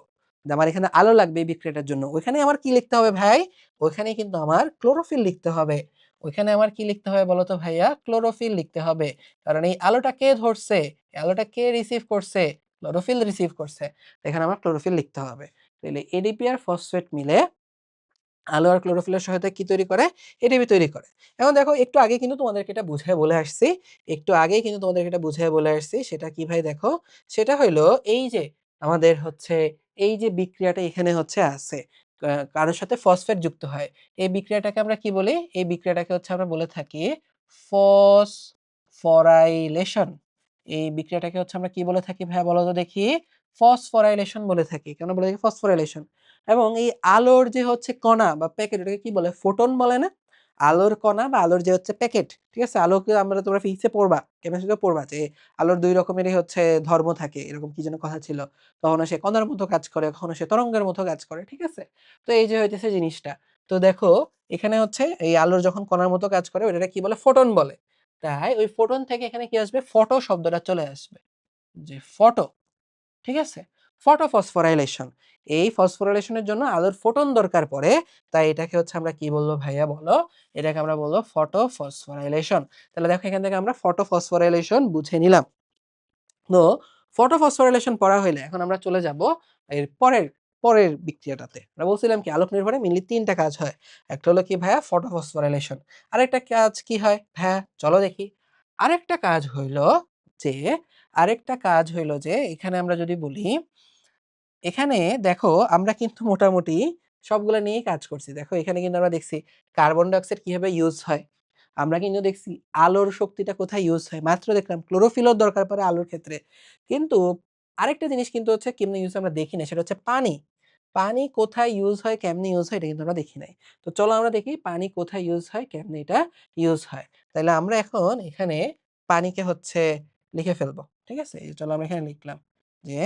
A: যে আমার এখানে আলো লাগবে এই বিক্রিয়াটার জন্য। ওইখানে আমার কি লিখতে হবে ভাই? ওইখানেই কিন্তু আমার ক্লোরোফিল লিখতে হবে। ওইখানে আমার কি লিখতে হবে বলো তো ভাইয়া? ক্লোরোফিল লিখতে হবে। কারণ এই আলোটা কে ধরছে? এই আলোটা কে রিসিভ করছে? ক্লোরোফিল রিসিভ করছে। এখানে আমার ক্লোরোফিল লিখতে হবে। তাইলে এডিপি আর ফসফেট মিলে আলো আর ক্লোরোফিলের সহায়তায় কি তৈরি করে? এটিপি তৈরি করে। এখন দেখো একটু আগে কিন্তু তোমাদেরকে এটা বুঝায় বলে আসছি। একটু আগেই কিন্তু তোমাদেরকে এটা বুঝায় বলে আসছি। সেটা কি ভাই দেখো? সেটা হইলো এই যে আমাদের হচ্ছে এই যে বিক্রিয়াটা এখানে হচ্ছে আছে। কারো সাথে ফসফেট যুক্ত হয়। এই বিক্রিয়াটাকে আমরা কি বলি? এই বিক্রিয়াটাকে হচ্ছে আমরা বলে থাকি ফসফোরাইলেশন। এই বিক্রিয়াটাকে হচ্ছে আমরা কি বলে থাকি ভাইয়া বলো তো দেখি? ফসফোরাইলেশন বলে থাকি। কেন বলে থাকি? ফসফোরাইলেশন। এবং এই আলোর যে হচ্ছে কণা বা প্যাকেট ওটাকে কি বলে? ফোটন বলে না? আলোর কণা বা আলোর যে হচ্ছে প্যাকেট, ঠিক আছে? আলোকে আমরা তোমরা ফিজিক্সে পড়বা, কেমিস্ট্রিতেও পড়বা যে আলোর ২ রকমেরই হচ্ছে ধর্ম থাকে। এরকম কি যেন কথা ছিল। কখনো সে কণার মতো কাজ করে, কখনো সে তরঙ্গের মতো কাজ করে। ঠিক আছে? তো এই যে হইতেছে জিনিসটা। তো দেখো এখানে হচ্ছে এই আলোর যখন কণার মতো কাজ করে ওটাকে কি বলে? ফোটন বলে। তাই ওই ফোটন থেকে এখানে কি আসবে? ফটো শব্দটা চলে আসবে। যে ফটো ঠিক আছে? ফটোফসফোরাইলেশন। এই ফসফোরাইলেশনের জন্য আলোর ফোটন দরকার পড়ে। তাই এটাকে হচ্ছে আমরা কি বলব ভাইয়া বলো? এটাকে আমরা বলব ফটোফসফোরাইলেশন। তাহলে দেখো এখান থেকে আমরা ফটোফসফোরাইলেশন বুঝে নিলাম। তো ফটোফসফোরাইলেশন পড়া হইলে এখন আমরা চলে যাব এর পরের বিক্রিয়াটাতে। আমরা বলছিলাম কি আলোক নির্ভরে মেইনলি ৩ টা কাজ হয়। একটা হলো কি ভাইয়া ফটোফসফোরাইলেশন। আরেকটা কাজ কি হয়? ভাইয়া চলো দেখি। আরেকটা কাজ হইল যে এখানে আমরা যদি বলি এখানে দেখো আমরা কিন্তু মোটামুটি সবগুলা নিয়েই কাজ করছি। দেখো এখানে কিন্তু আমরা দেখছি কার্বন ডাই অক্সাইড কিভাবে ইউজ হয়। আমরা কিন্তু দেখছি আলোর শক্তিটা কোথায় ইউজ হয়। মাত্র দেখলাম ক্লোরোফিলও দরকার পড়ে আলোর ক্ষেত্রে। কিন্তু আরেকটা জিনিস কিন্তু হচ্ছে কেমনে ইউজ আমরা দেখি না সেটা হচ্ছে পানি। পানি কোথায় ইউজ হয়, কেমনে ইউজ হয় এটা কিন্তু আমরা দেখি নাই। তো চলো আমরা দেখি পানি কোথায় ইউজ হয়, কেমনে এটা ইউজ হয়। তাইলে আমরা এখন এখানে পানিকে হচ্ছে লিখে ফেলবো। ঠিক আছে? এই চলো আমরা এখানে লিখলাম যে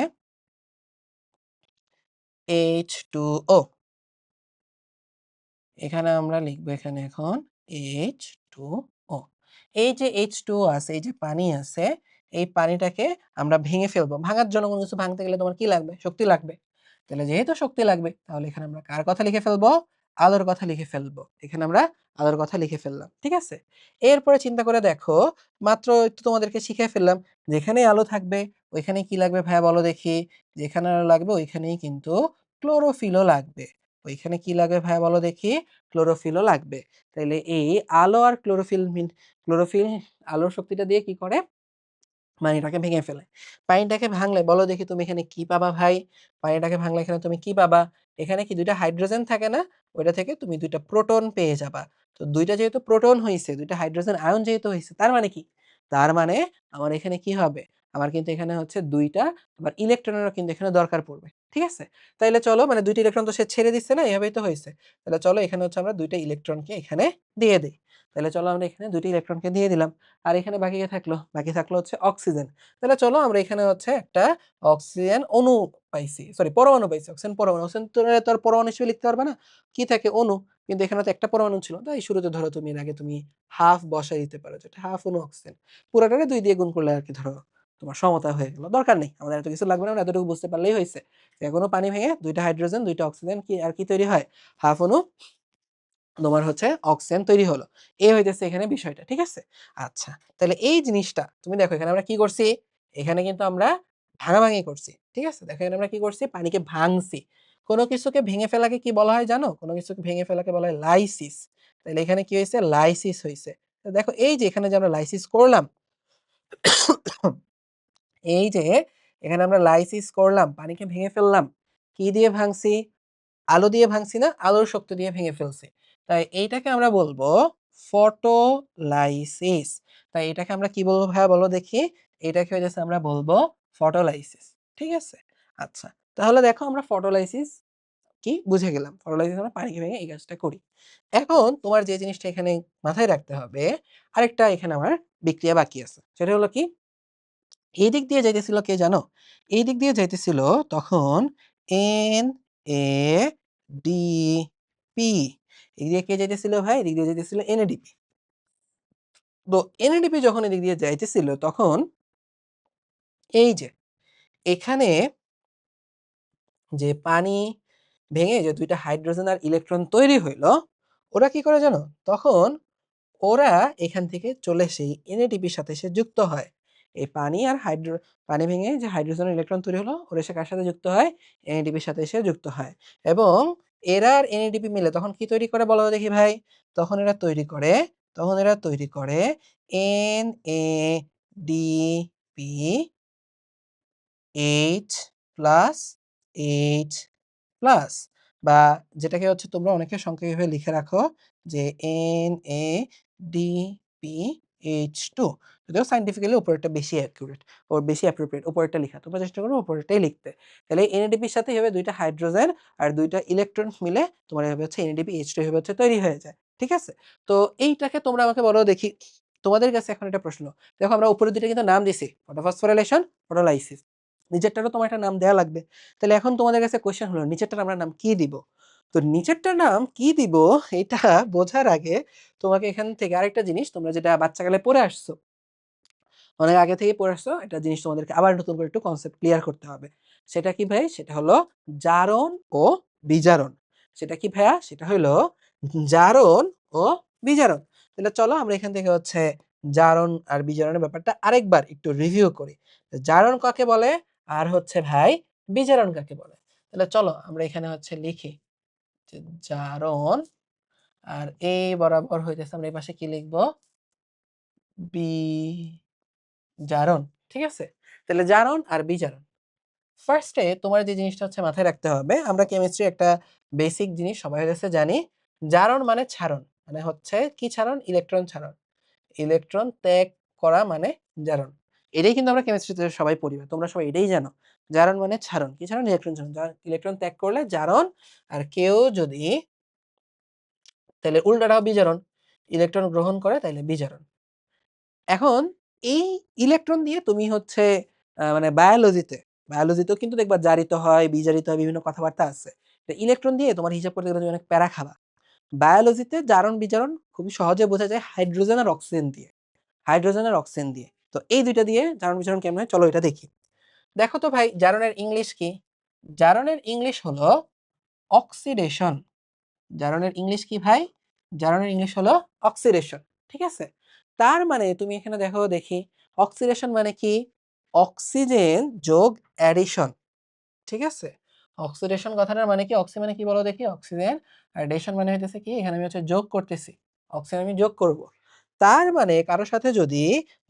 A: H2O এখানে আমরা লিখব এখানে এখন H2O এই যে H2O আছে, এই যে পানি আছে, এই পানিটাকে আমরা ভেঙে ফেলবো। ভাঙার জন্য কোনো কিছু ভাঙতে গেলে তোমার কি লাগবে? শক্তি লাগবে। তাহলে যেহেতু শক্তি লাগবে, তাহলে এখানে আমরা কার কথা লিখে ফেলবো? আলোর কথা লিখে ফেলবো। এখানে আমরা আলোর কথা লিখে ফেললাম। ঠিক আছে? এরপরে চিন্তা করে দেখো, মাত্র একটু তোমাদেরকে শিখিয়ে ফেললাম, যেখানেই আলো থাকবে ওইখানেই কি লাগবে ভাইয়া বলো দেখি? যেখানে আলো লাগবে ওইখানেই কিন্তু ক্লোরোফিলও লাগবে। ওইখানে কি লাগবে ভাইয়া বলো দেখি? ক্লোরোফিলও লাগবে। তাইলে এই আলো আর ক্লোরোফিল আলোর শক্তিটা দিয়ে কি করে? পানিটাকে ভেঙে ফেলে। পানিটাকে ভাঙলে বলো দেখি তুমি এখানে কি পাবা ভাই? পানিটাকে ভাঙলে এখানে তুমি কি পাবা? এখানে কি ২ টা হাইড্রোজেন থাকে না? ওইটা থেকে তুমি ২ টা প্রোটন পেয়ে যাবা। তো ২ টা যেহেতু প্রোটন হইছে, ২ টা হাইড্রোজেন আয়ন যেহেতু হইছে, তার মানে কি? তার মানে আমার এখানে কি হবে? আমার কিন্তু এখানে হচ্ছে ২ টা আবার ইলেকট্রনেরও কিন্তু এখানে দরকার পড়বে। ঠিক আছে? তাইলে চলো মানে ২ টা ইলেকট্রন তো সে ছেড়ে দিচ্ছে না? এভাবেই তো হইছে। তাহলে চলো এখানে হচ্ছে আমরা ২ টা ইলেকট্রনকে এখানে দিয়ে দেই। তাহলে চলো আমরা এখানে ২ টা ইলেকট্রনকে দিয়ে দিলাম। আর এখানে বাকি কে থাকলো? বাকি থাকলো হচ্ছে অক্সিজেন। তাহলে চলো আমরা এখানে হচ্ছে একটা অক্সিজেন অণু পাইছি। সরি পরমাণু পাইছি। অক্সিজেন পরমাণু। অক্সিজেন তো আর পরমাণু হিসেবে লিখতে পারবা না। কি থাকে? অণু। কিন্তু এখানে তো একটা পরমাণু ছিল। তাই শুরুতে ধরো তুমি এর আগে তুমি হাফ বসায় দিতে পারো। যেটা হাফ অণু অক্সিজেন। পুরাটারে ২ দিয়ে গুণ করলে আরকি ধরো তোমার সমতা হয়ে গেল। দরকার নেই। আমাদের এত কিছু লাগবে না। আমরা এতটুকু বুঝতে পারলেই হইছে। যে কোনো পানি ভেঙে ২ টা হাইড্রোজেন, ২ টা অক্সিজেন কি আর কি তৈরি হয়? হাফ অণু তোমার হচ্ছে অক্সিজেন তৈরি হলো। এই হইতেছে এখানে বিষয়টা। ঠিক আছে? আচ্ছা। তাহলে এই জিনিসটা তুমি দেখো এখানে আমরা কি করছি? এখানে কিন্তু আমরা ভাগাভাগি করছি। ঠিক আছে? দেখো এখানে আমরা কি করছি? পানিকে ভাঙছি। কোন কিছুকে ভেঙে ফেলাকে কি বলা হয় জানো? কোন কিছুকে ভেঙে ফেলাকে বলা হয় লাইসিস। তাহলে এখানে কি হইছে? লাইসিস হইছে। তো দেখো এই যে এখানে যে আমরা লাইসিস করলাম, এই যে এখানে আমরা লাইসিস করলাম, পানিকে ভেঙে ফেললাম। কি দিয়ে ভাঙছি? আলো দিয়ে ভাঙছি না, আলোর শক্তি দিয়ে ভেঙে ফেলছি। তাই এইটাকে আমরা বলবো ফটোলাইসিস। তাই এটাকে আমরা কি বলবো ভাইয়া বলো দেখি? এটাকে হইতেছে আমরা বলবো ফটোলাইসিস। ঠিক আছে? আচ্ছা। তাহলে দেখো আমরা ফটোলাইসিস কি বুঝে গেলাম। ফটোলাইসিস আমরা পানিকে ভেঙে এই কাজটা করি। এখন তোমার যে জিনিসটা এখানে মাথায় রাখতে হবে, আরেকটা এখানে আমার বিক্রিয়া বাকি আছে। সেটা হলো কি? এই দিক দিয়ে যাইতেছিল কে জানো? এই দিক দিয়ে যাইতেছিল তখন NADP। এদিক দিয়ে কে যাইতেছিল ভাই? এদিক দিয়ে যাইতেছিল NADP। তো NADP যখন এদিক দিয়ে যাইতেছিল তখন এই যে এখানে যে পানি ভেঙে যে ২ টা হাইড্রোজেন আর ইলেকট্রন তৈরি হইল, ওরা কি করে জানো? তখন ওরা এখান থেকে চলে সেই NADP-র সাথে এসে যুক্ত হয়। এই পানি আর পানি ভেঙে যে হাইড্রোজেন আর ইলেকট্রন তৈরি হলো, ওরা এসে কার সাথে যুক্ত হয়? NADP-র সাথে এসে যুক্ত হয়। এবং এরা আর NADP মিলে তখন কি তৈরি করে বলো দেখি ভাই? তখন এরা তৈরি করে NADP H plus H plus বা যেটাকে হচ্ছে তোমরা অনেকে সংক্ষেপে লিখে রাখো যে NADPH2। যদিও সায়েন্টিফিক্যালি উপরেরটা বেশি অ্যাকুরেট ওর বেশি অ্যাপ্রোপ্রিয়েট উপরেরটা লিখা। তোমরা চেষ্টা করো উপরেরটাই লিখতে। তাহলে NADP-র সাথে এভাবে ২ টা হাইড্রোজেন আর ২ টা ইলেকট্রন মিলে তোমার এভাবে হচ্ছে NADPH2 এভাবে হচ্ছে তৈরি হয়ে যায়। ঠিক আছে? তো এইটাকে তোমরা আমাকে বলো দেখি, তোমাদের কাছে এখন একটা প্রশ্ন। দেখো আমরা উপরের ২ টা কিন্তু নাম দিছি। Photophosphorylation, photolysis. নিচেরটারও তোমার একটা নাম দেয়া লাগবে। তাহলে এখন তোমাদের কাছে কোয়েশ্চেন হলো নিচেরটার আমরা নাম কি দিব? তো নিচেরটার নাম কি দিব এটা বোঝার আগে তোমাকে এখান থেকে আরেকটা জিনিস তোমরা যেটা বাচ্চাকালে পড়ে আসছো, অনেক আগে থেকেই পড়ে আসছো, একটা জিনিস তোমাদেরকে আবার নতুন করে একটু কনসেপ্ট ক্লিয়ার করতে হবে। সেটা কি ভাই? সেটা হলো জারণ ও বিজারণ। সেটা কি ভাইয়া? সেটা হইলো জারণ ও বিজারণ। তাহলে চলো আমরা এখান থেকে হচ্ছে জারণ আর বিজারণের ব্যাপারটা আরেকবার একটু রিভিউ করি। জারণ কাকে বলে? আর হচ্ছে ভাই বিজারণ কাকে বলে? তাহলে চলো আমরা এখানে হচ্ছে লিখি যে জারণ আর এই বরাবর হইতেছে আমরা এই পাশে কি লিখব? বিজারণ। ঠিক আছে? তাহলে জারণ আর বিজারণ। ফার্স্ট এ তোমার যে জিনিসটা হচ্ছে মাথায় রাখতে হবে, আমরা কেমিস্ট্রি একটা বেসিক জিনিস সবাই হচ্ছে জানি। জারণ মানে ছাড়ন। মানে হচ্ছে কি ছাড়ন? ইলেকট্রন ছাড়ন। ইলেকট্রন ত্যাগ করা মানে জারণ। এটাই কিন্তু আমরা কেমিস্ট্রিতে সবাই পড়ি। তোমরা সবাই এটাই জানো। জারণ মানে ছাড়ন। কি ছাড়ন? ইলেকট্রন ছাড়ন। ইলেকট্রন ত্যাগ করলে জারণ, আর কেউ যদি তাইলে উল্টাটাও বিজারণ। ইলেকট্রন গ্রহণ করে তাইলে বিজারণ। এখন এই ইলেকট্রন দিয়ে তুমি হচ্ছে মানে বায়োলজিতেও কিন্তু দেখবা জারিত হয়, বিজারিত হয়, বিভিন্ন কথাবার্তা আছে। তো ইলেকট্রন দিয়ে তোমার হিসাব করতে গেলে তুমি অনেক প্যারা খাবা। বায়োলজিতে জারণ বিজারণ খুবই সহজে বোঝা যায় হাইড্রোজেন আর অক্সিজেন দিয়ে। হাইড্রোজেন আর অক্সিজেন দিয়ে। তো এই ২ টা দিয়ে জারণ বিজারণ কেমনে হয় চলো এটা দেখি। দেখো তো ভাই জারণের ইংলিশ কি? জারণের ইংলিশ হলো অক্সিডেশন। জারণের ইংলিশ কি ভাই? জারণের ইংলিশ হলো অক্সিডেশন। ঠিক আছে? তার মানে তুমি এখানে দেখো দেখি অক্সিডেশন মানে কি? অক্সিজেন যোগ অ্যাডিশন। ঠিক আছে? অক্সিডেশন কথাটার মানে কি? অক্সি মানে কি বলো দেখি? অক্সিজেন আর ডেশন মানে হইতেছে কি? এখানে আমি হচ্ছে যোগ করতেছি। অক্সিজেন আমি যোগ করব। তার মানে কারো সাথে যদি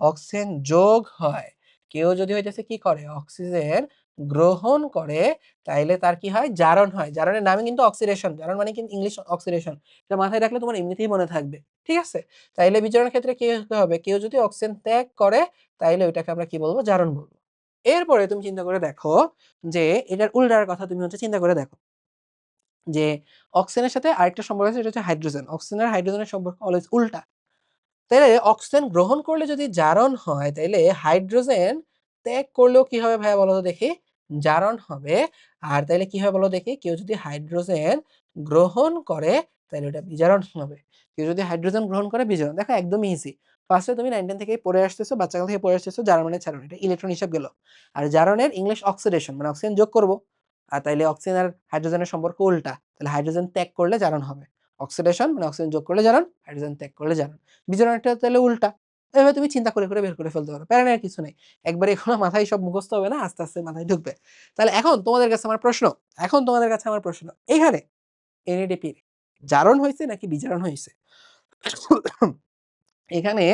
A: অক্সিজেন যোগ হয়, কেউ যদি হইতেছে কি করে? অক্সিজেন গ্রহণ করে, তাইলে তার কি হয়? জারণ হয়। জারণের নামই কিন্তু অক্সিডেশন। জারণ মানে কিন্তু ইংলিশ অক্সিডেশন। এটা মাথায় রাখলে তোমার এমনিতেই মনে থাকবে। ঠিক আছে? তাইলে বিজারণের ক্ষেত্রে কি হতে হবে? কেউ যদি অক্সিজেন ত্যাগ করে, তাইলে ওইটাকে আমরা কি বলব? জারণ বলব। এরপরে তুমি চিন্তা করে দেখো যে এটার উল্টার কথা তুমি হচ্ছে চিন্তা করে দেখো। যে অক্সিজেনের সাথে আরেকটা সম্পর্ক আছে, সেটা হচ্ছে হাইড্রোজেন। অক্সিজেন আর হাইড্রোজেনের সম্পর্ক অলওয়েজ উল্টা। তাইলে অক্সিজেন গ্রহণ করলে যদি জারণ হয়, তাইলে হাইড্রোজেন ত্যাগ করলেও কি হবে ভাইয়া বলো তো দেখি? জারণ হবে। আর তাইলে কি হবে বলো দেখি? কেউ যদি হাইড্রোজেন গ্রহণ করে, তাইলে ওটা বিজারণ হবে। কেউ যদি হাইড্রোজেন গ্রহণ করে বিজারণ। দেখো একদমই ইজি। ফার্স্টে তুমি 9-10 থেকেই পড়ে আসতেছো, বাচ্চাকাল থেকে পড়ে আসতেছো জারণ মানে ছাড়ন। এটা ইলেকট্রন হিসাব গেল। আর জারণের ইংলিশ অক্সিডেশন মানে অক্সিজেন যোগ করব। আর তাইলে অক্সিজেন আর হাইড্রোজেনের সম্পর্ক উল্টা। তাহলে হাইড্রোজেন ত্যাগ করলে জারণ হবে। অক্সিডেশন মানে অক্সিজেন যোগ করলে জারণ, হাইড্রোজেন ত্যাগ করলে জারণ। বিজারণটা তাহলে উল্টা। এভাবে তুমি চিন্তা করে বের করে ফেলতে পারো। প্যারা নেওয়ার কিছু নেই। একবারে এগুলো মাথায় সব মুখস্থ হবে না, আস্তে, আস্তে মাথায় ঢুকবে। তাহলে এখন তোমাদের কাছে আমার প্রশ্ন, এখানে NADP জারণ হইছে নাকি বিজারণ হইছে? এখানে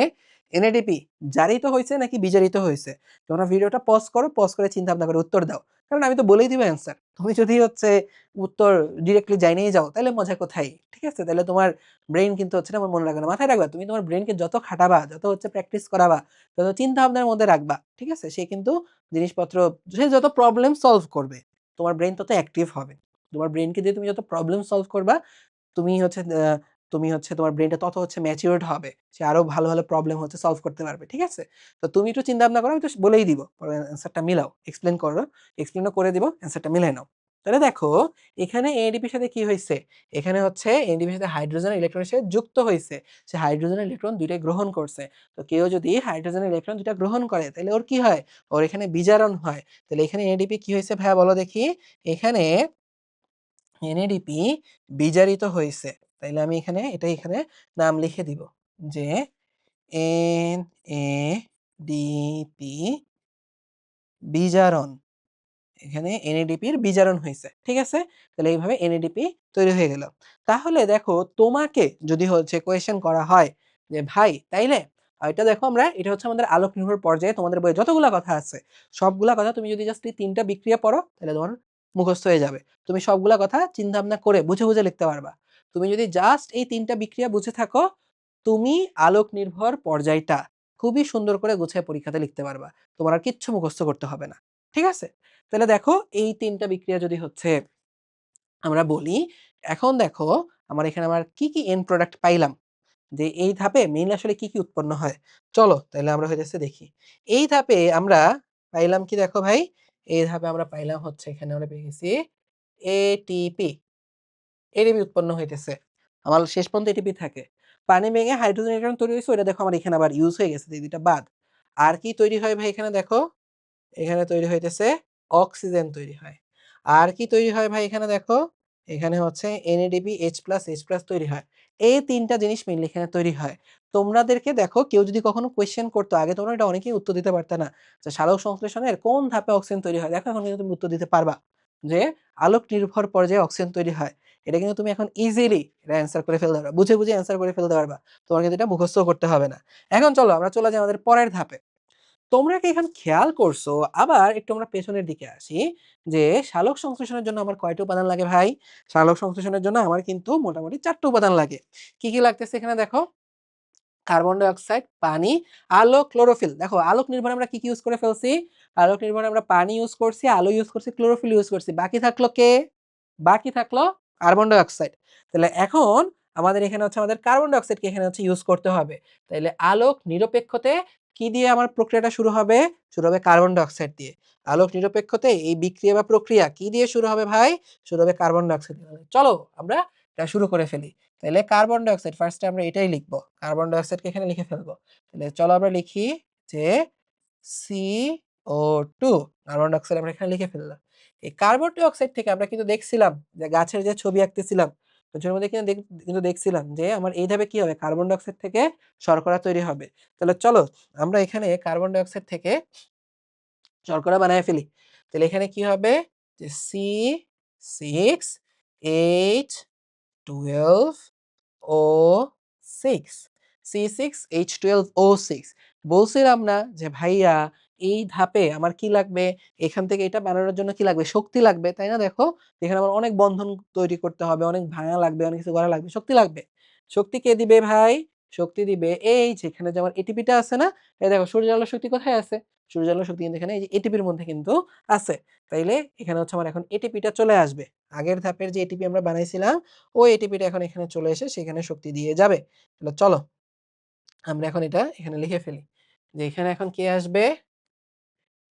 A: NADP জারিত হইছে নাকি বিজারিত হইছে? তোমরা ভিডিওটা পজ করো, পজ করে চিন্তা ভাবনা করে উত্তর দাও। কারণ আমি তো বলেই দিব অ্যান্সার। তুমি যদি হচ্ছে উত্তর ডিরেক্টলি জাইনাই যাও, তাহলে মজা কোথায়? ঠিক আছে? তাহলে তোমার ব্রেইন কিন্তু হচ্ছে না আমার মনে রাখবে না। মাথায় রাখবা তুমি তোমার ব্রেইনকে যত খাটাবা, যত হচ্ছে প্র্যাকটিস করাবা, যত চিন্তা ভাবনার মধ্যে রাখবা, ঠিক আছে? সে কিন্তু জিনিসপত্র সে যত প্রবলেম সলভ করবে, তোমার ব্রেইন তত অ্যাক্টিভ হবে। তোমার ব্রেইনকে দিয়ে তুমি যত প্রবলেম সলভ করবা, তুমি হচ্ছে তোমার ব্রেইনটা তত হচ্ছে ম্যাচিউরড হবে। সে আরো ভালো, ভালো প্রবলেম হচ্ছে সলভ করতে পারবে। ঠিক আছে? তো তুমি একটু চিন্তা ভাবনা করো, আমি তো বলেই দিব। পরে অ্যান্সারটা মিলাও। এক্সপ্লেইন করো। এক্সপ্লেইনও করে দিব। অ্যান্সারটা মিলাই নাও। তাহলে দেখো এখানে ADP এর সাথে কি হইছে? এখানে হচ্ছে ADP এর সাথে হাইড্রোজেন ইলেকট্রনের সাথে যুক্ত হইছে। সে হাইড্রোজেনের ইলেকট্রন ২ টাই গ্রহণ করছে। তো কেউ যদি হাইড্রোজেনের ইলেকট্রন ২ টা গ্রহণ করে, তাহলে ওর কি হয়? ওর এখানে বিজারণ হয়। তাহলে এখানে ADP কি হইছে ভাইয়া বলো দেখি? এখানে NADP বিজারিত হইছে। তাইলে আমি এখানে নাম লিখে দিব যে NADP বিজারণ। এখানে NADP র বিজারণ হইছে। ঠিক আছে? তাহলে এইভাবে NADP তৈরি হয়ে গেল। তাহলে দেখো তোমাকে যদি হচ্ছে কোয়েশ্চেন করা হয় যে ভাই তাইলে এটা দেখো এটা হচ্ছে আমাদের আলোক নির্ভর পর্যায়ে তোমাদের বইয়ে যতগুলা কথা আছে, সবগুলা কথা তুমি যদি জাস্ট এই ৩ টা বিক্রিয়া পড়ো, তাহলে তোমার মুখস্থ হয়ে যাবে। তুমি সবগুলা কথা চিন্তা ভাবনা করে বুঝে, বুঝে লিখতে পারবা। তুমি যদি জাস্ট এই ৩ টা বিক্রিয়া বুঝে থাকো, তুমি আলোক নির্ভর পর্যায়টা খুবই সুন্দর করে গুছিয়ে পরীক্ষাতে লিখতে পারবা। তোমার আর কিচ্ছু মুখস্থ করতে হবে না। ঠিক আছে? তাহলে দেখো এই ৩ টা বিক্রিয়া যদি হচ্ছে আমরা বলি, এখন দেখো আমার কি, কি এন্ড প্রোডাক্ট পাইলাম। যে এই ধাপে মেইনলি আসলে কি, কি উৎপন্ন হয়। চলো তাইলে আমরা হইতেছে দেখি। এই ধাপে আমরা পাইলাম কি দেখো ভাই, এই ধাপে আমরা পাইলাম হচ্ছে এখানে আমরা পেয়ে গেছি ATP। এটিপি উৎপন্ন হইতেছে। আমার শেষ পর্যন্ত এটিপি থাকে। পানি ভেঙে হাইড্রোজেন ইলেকট্রন তৈরি হইছে, ওইটা দেখো আমার এখানে আবার ইউজ হয়ে গেছে, এই ২ টা বাদ। আর কি তৈরি হয় ভাই এখানে দেখো? এখানে তৈরি হইতেছে অক্সিজেন তৈরি হয়। আর কি তৈরি হয় ভাই এখানে দেখো? এখানে হচ্ছে NADP H+ তৈরি হয়। এই ৩ টা জিনিস মেইনলি এখানে তৈরি হয়। তোমাদেরকে দেখো কেউ যদি কখনো কোয়েশ্চেন করতো, আগে তোমরা এটা অনেকেই উত্তর দিতে পারতে না। যে সালোক সংশ্লেষণের কোন ধাপে অক্সিজেন তৈরি হয়? দেখো এখন কিন্তু তুমি উত্তর দিতে পারবা। যে আলোক নির্ভর পর্যায়ে অক্সিজেন তৈরি হয়। এটা কিন্তু তুমি এখন ইজিলি এটা অ্যান্সার করে ফেলতে পারবা। বুঝে, বুঝে অ্যান্সার করে ফেলতে পারবা। তোমার কিন্তু এটা মুখস্থও করতে হবে না। এখন চলো আমরা চলে যাই আমাদের পরের ধাপে। তোমরা কি এখন খেয়াল করছো, আবার একটু আমরা পেছনের দিকে আসি, যে সালোক সংশ্লেষণের জন্য আমার কয়টা উপাদান লাগে ভাই? সালোক সংশ্লেষণের জন্য আমার কিন্তু মোটামুটি ৪ টা উপাদান লাগে। কি, কি লাগতেছে এখানে দেখো? কার্বন ডাই অক্সাইড, পানি, আলো, ক্লোরোফিল। দেখো আলোক নির্ভর আমরা কি, কি ইউজ করে ফেলছি? আলোক নির্ভর আমরা পানি ইউজ করছি, আলো ইউজ করছি, ক্লোরোফিল ইউজ করছি। বাকি থাকলো কে? বাকি থাকলো কার্বন ডাই অক্সাইড। তাহলে এখন আমাদের এখানে হচ্ছে আমাদের কার্বন ডাই অক্সাইডকে এখানে হচ্ছে ইউজ করতে হবে। তাইলে আলোক নিরপেক্ষতে কি দিয়ে আমার প্রক্রিয়াটা শুরু হবে? শুরু হবে কার্বন ডাই অক্সাইড দিয়ে। আলোক নিরপেক্ষতে এই বিক্রিয়া বা প্রক্রিয়া কি দিয়ে শুরু হবে ভাই? শুরু হবে কার্বন ডাই অক্সাইড দিয়ে। চলো আমরা এটা শুরু করে ফেলি। তাইলে কার্বন ডাই অক্সাইড ফার্স্টে আমরা এটাই লিখব। কার্বন ডাই অক্সাইডকে এখানে লিখে ফেলব। তাহলে চলো আমরা লিখি যে CO2 কার্বন ডাই অক্সাইড আমরা এখানে লিখে ফেললাম। এই কার্বন ডাই অক্সাইড থেকে আমরা কিন্তু দেখছিলাম যে গাছের যে ছবি আঁকতেছিলাম, তো ছবির মধ্যে কিন্তু দেখছিলাম যে আমার এই ধাপে কি হবে কার্বন ডাই অক্সাইড থেকে শর্করা তৈরি হবে। তাহলে চলো আমরা এখানে কার্বন ডাই অক্সাইড থেকে শর্করা বানায় ফেলি। তাহলে এখানে কি হবে যে C6H12 O6 C6H12O6 বলছিলাম না যে ভাইয়া এই ধাপে আমার কি লাগবে এখান থেকে এটা বানানোর জন্য কি লাগবে শক্তি লাগবে তাই না দেখো এখানে আমার অনেক বন্ধন তৈরি করতে হবে অনেক ভাঙা লাগবে অনেক কিছু করা লাগবে শক্তি লাগবে শক্তি কে দিবে ভাই শক্তি দিবে এই যেখানে যে আমার এটিপিটা আছে না এই দেখো সূর্যালোক শক্তি কোথায় আছে সূর্যালোক শক্তি কিন্তু এখানে এই যে এটিপির মধ্যে কিন্তু আছে তাইলে এখানে হচ্ছে আমার এখন এটিপিটা চলে আসবে আগের ধাপের যে এটিপি আমরা বানাইছিলাম ওই এটিপিটা এখন এখানে চলে এসে সেখানে শক্তি দিয়ে যাবে তাহলে চলো আমরা এখন এটা এখানে লিখে ফেলি যে এখানে এখন কে আসবে